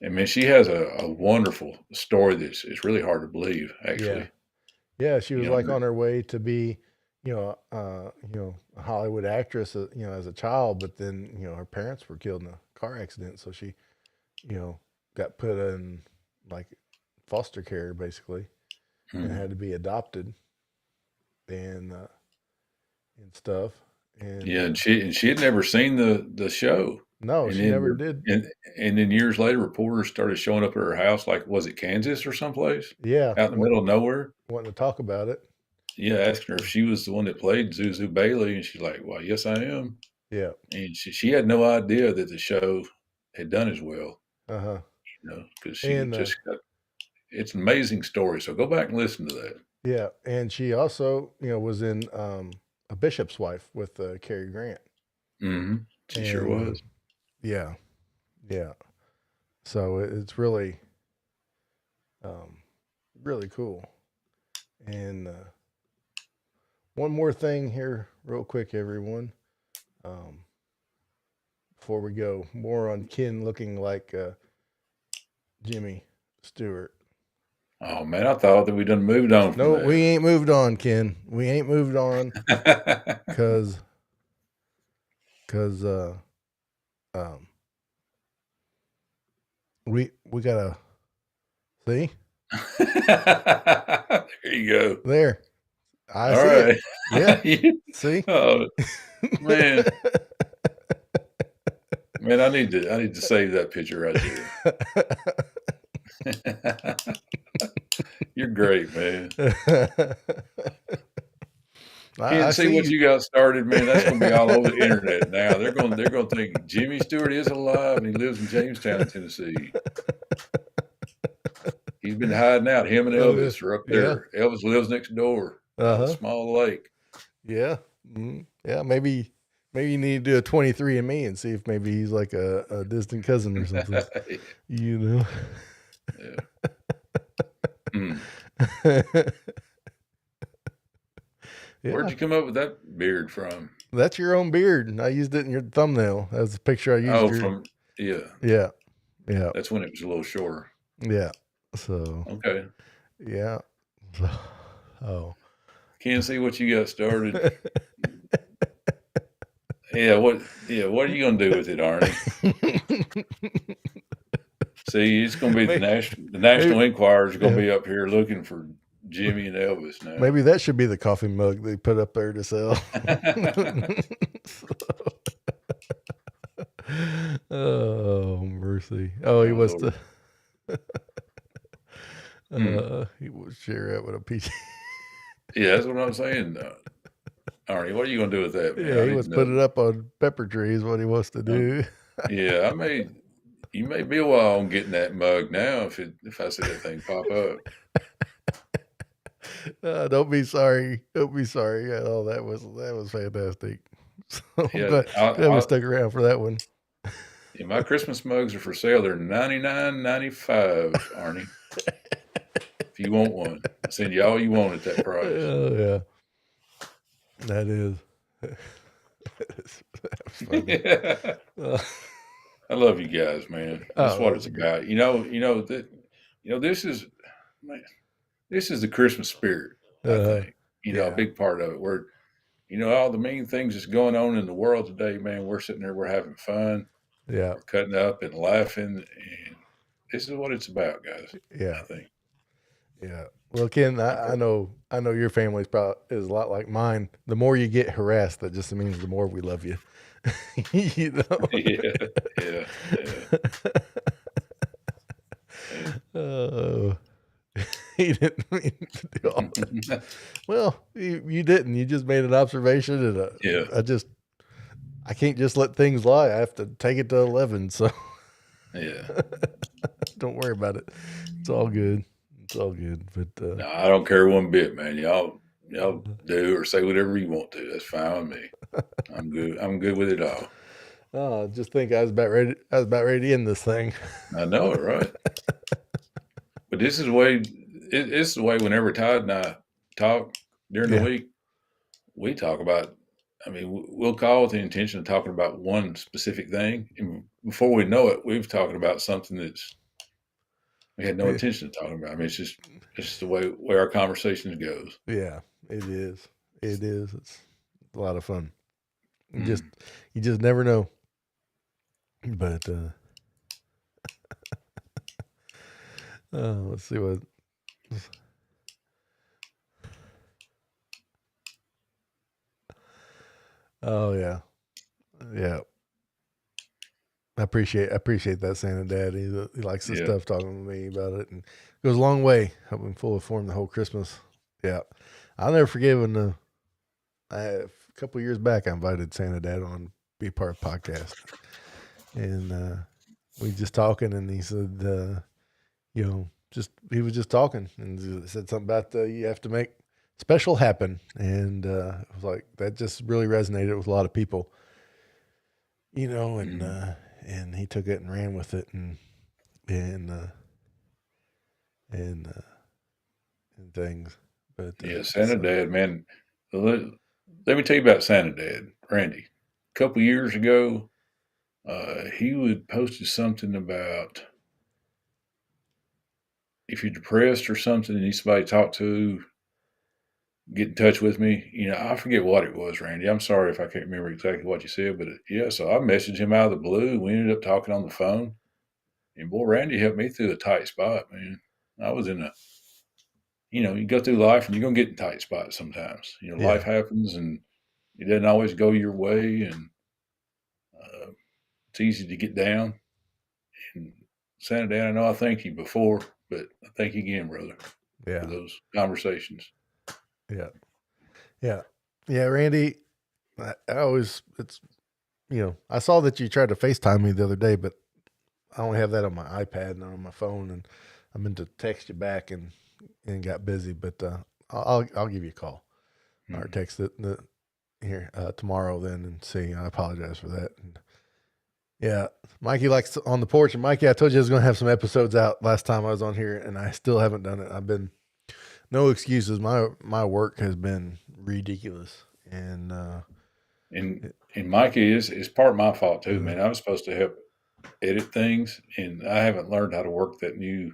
I mean, she has a wonderful story that's it's really hard to believe, Yeah. actually. Yeah. She was You know, like on her way to be, a Hollywood actress, as a child, but then her parents were killed in a car accident, so she, you know, got put in like foster care basically, and mhm. had to be adopted and stuff. And Yeah, and she had never seen the show, no, and she then never did. and and then years later, reporters started showing up at her house, like was it Kansas or someplace Yeah, out in the middle of nowhere? wanting to talk about it. Yeah, asking her if she was the one that played Zuzu Bailey, and she's like, "Well, yes, I am." Yeah. And she had no idea that the show had done as well, Uh huh. because she And just got. It's an amazing story. So go back and listen to that. yeah, and she also was in a Bishop's Wife with Cary Grant. She sure And was. yeah, yeah. So it's really um, really cool. And one more thing here, real quick, everyone. Um, before we go, more on Ken looking like Jimmy Stewart. Oh man, I thought that we done moved on from No, we that. ain't moved on, Ken. We ain't moved on because because um, we gotta see There you go. there. I All see it. right. Yeah. See. Oh man, man, I need to save that picture right there. You're great, man. I Can't see see what you. you got started, man. That's going to be all over the internet now. They're going to think Jimmy Stewart is alive and he lives in Jamestown, Tennessee. He's been hiding out. Him and Oh yeah. Elvis are up Yeah. there. Elvis lives next door Uh by the huh. small lake. Yeah. Yeah. Maybe you need to do a 23andMe and see if maybe he's like a distant cousin or something. You know. Yeah. Mm. Where'd Yeah. you come up with that beard from? That's your own beard. I used it in your thumbnail. That was the picture I used. Oh, Your. yeah. Yeah. Yeah. That's when it was a little shorter. Yeah. So. Okay. Yeah. So, oh. Can't see what you got started. What are you gonna do with it, Arnie? See, it's gonna be maybe, the National maybe, Enquirer is gonna yeah. be up here looking for Jimmy and Elvis now. Maybe that should be the coffee mug they put up there to sell. Oh, mercy. Oh, he Oh, was Lord. he was sure out with a peach. Yeah, that's what I'm saying. Arnie, what are you going to do with that, man? Yeah, I he need was to know. putting it up on pepper trees. What he wants to do. Yeah, you may be a while on getting that mug now if I see that thing pop up. Don't be sorry. Don't be sorry. Yeah, oh, that was fantastic. So I'm Yeah, glad we stuck around for that one. yeah, my Christmas mugs are for sale. They're $99.95, Arnie. If you want one, I'll send you all you want at that price. Oh yeah, that is. That's funny. I love you guys, man. That's what That's it's great. about. This is man, this is the Christmas spirit, I think. A Yeah, big part of it. Where all the mean things that's going on in the world today, man. We're sitting there, we're having fun, yeah, we're cutting up and laughing, and this is what it's about, guys. yeah, I think. yeah. Well, Ken, I know your family's probably is a lot like mine. The more you get harassed, that just means the more we love you. You know. Yeah, yeah, yeah. Oh, he didn't mean to do all that. Well, you didn't. You just made an observation, and Yeah. I can't just let things lie. I have to take it to 11. So Yeah. don't worry about it. It's all good. It's all good. But No, I don't care one bit, man. Y'all do or say whatever you want to. That's fine with me. I'm good. I'm good with it all. just think I was about ready. I was about ready to end this thing. I know it, right? But this is the way. It's the way. Whenever Todd and I talk during the Yeah. week, we talk about. I mean, we'll call with the intention of talking about one specific thing, and before we know it, we've talking about something that's we had no Yeah. intention of talking about. I mean, it's just the way our conversations goes. Yeah. It is. It is. It's a lot of fun. Mm. You just never know. But let's see what. Oh yeah, yeah. I appreciate that Santa Dad. He likes the Yeah. stuff talking to me about it, and it goes a long way helping fully form the whole Christmas. Yeah, I'll never forget when a couple of years back I invited Santa Dad on to be part of the podcast, and we just talking, and he said, he was just talking and said something about you have to make special happen, and it was like that just really resonated with a lot of people, and Mm. and he took it and ran with it, and uh, and uh, and things. But Yeah, Santa Dad, man. Let me tell you about Santa Dad, Randy. A couple years ago, he would posted something about if you're depressed or something and need somebody to talk to, get in touch with me. I forget what it was, Randy. I'm sorry if I can't remember exactly what you said, but yeah, so I messaged him out of the blue. We ended up talking on the phone. And boy, Randy helped me through a tight spot, man. I was in you go through life and you're going to get in tight spots sometimes. Life yeah, happens and it doesn't always go your way. And it's easy to get down. And Santa Dan, I know I thanked you before, but I thank you again, brother, for yeah, those conversations. yeah, yeah, yeah, Randy. I always I saw that you tried to FaceTime me the other day, but I only have that on my iPad and on my phone, and I meant to text you back and got busy. But I'll give you a call or Hmm. text it here tomorrow then and see. I apologize for that. And yeah, Mikey likes on the porch, and Mikey, I told you I was going to have some episodes out last time I was on here, and I still haven't done it. I've been no excuses. My work has been ridiculous, and And and Mikey is part of my fault too, uh, man. I was supposed to help edit things, and I haven't learned how to work that new.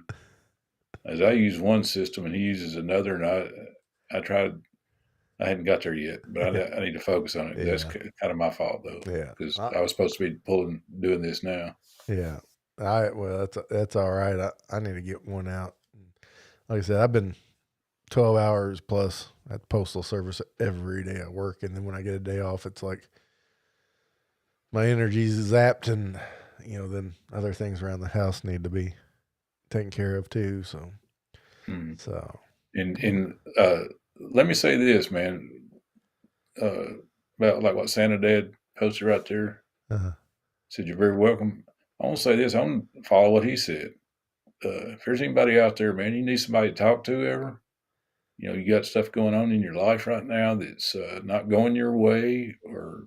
As I use one system and he uses another, and I tried. I hadn't got there yet, but I need to focus on it. That's yeah, kind of my fault though, yeah. because I was supposed to be doing this now. Yeah. Well, that's all right. I need to get one out. Like I said, I've been 12 hours plus at postal service every day at work. And then when I get a day off, it's like my energy's zapped, and then other things around the house need to be taken care of too. So, Mm. so And let me say this, man, uh, about like what Santa Dad posted right there. uh, Said you're very welcome. I want to say this. I want to follow what he said. If there's anybody out there, man, you need somebody to talk to ever. You got stuff going on in your life right now that's not going your way, or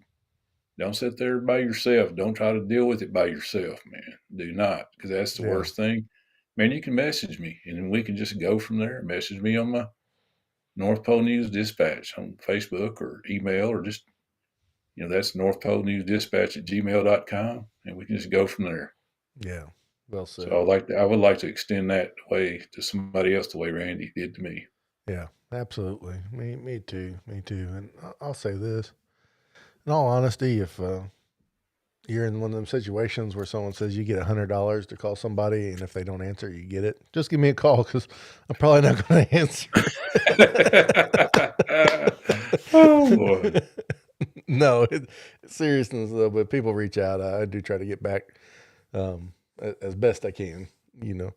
don't sit there by yourself. Don't try to deal with it by yourself, man. Do not, because that's the yeah, worst thing. Man, you can message me, and then we can just go from there. Message me on my North Pole News Dispatch on Facebook or email, or just, that's North Pole News Dispatch at gmail.com, and we can just go from there. yeah. Well So said. I would like to extend that way to somebody else the way Randy did to me. Yeah, absolutely. Me too. Me too. And I'll say this: in all honesty, if you're in one of them situations where someone says you get $100 to call somebody, and if they don't answer, you get it. Just give me a call, because I'm probably not going to answer. Oh boy. No, seriousness though. But people reach out. I do try to get back as best I can. You know,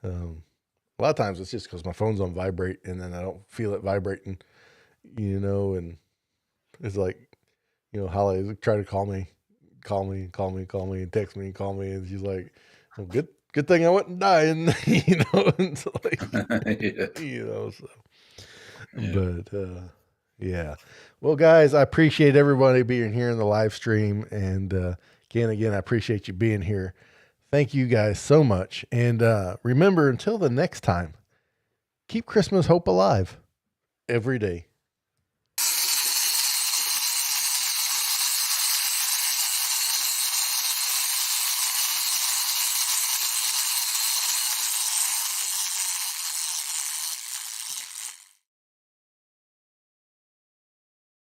a lot of times it's just because my phone's on vibrate, and then I don't feel it vibrating. And it's like, Holly try to call me, and text me, and call me, and she's like, well, good thing I wasn't dying, And so like, Yeah. So, Yeah. but yeah. Well, guys, I appreciate everybody being here in the live stream, and again, I appreciate you being here. Thank you guys so much, and remember, until the next time, keep Christmas hope alive every day.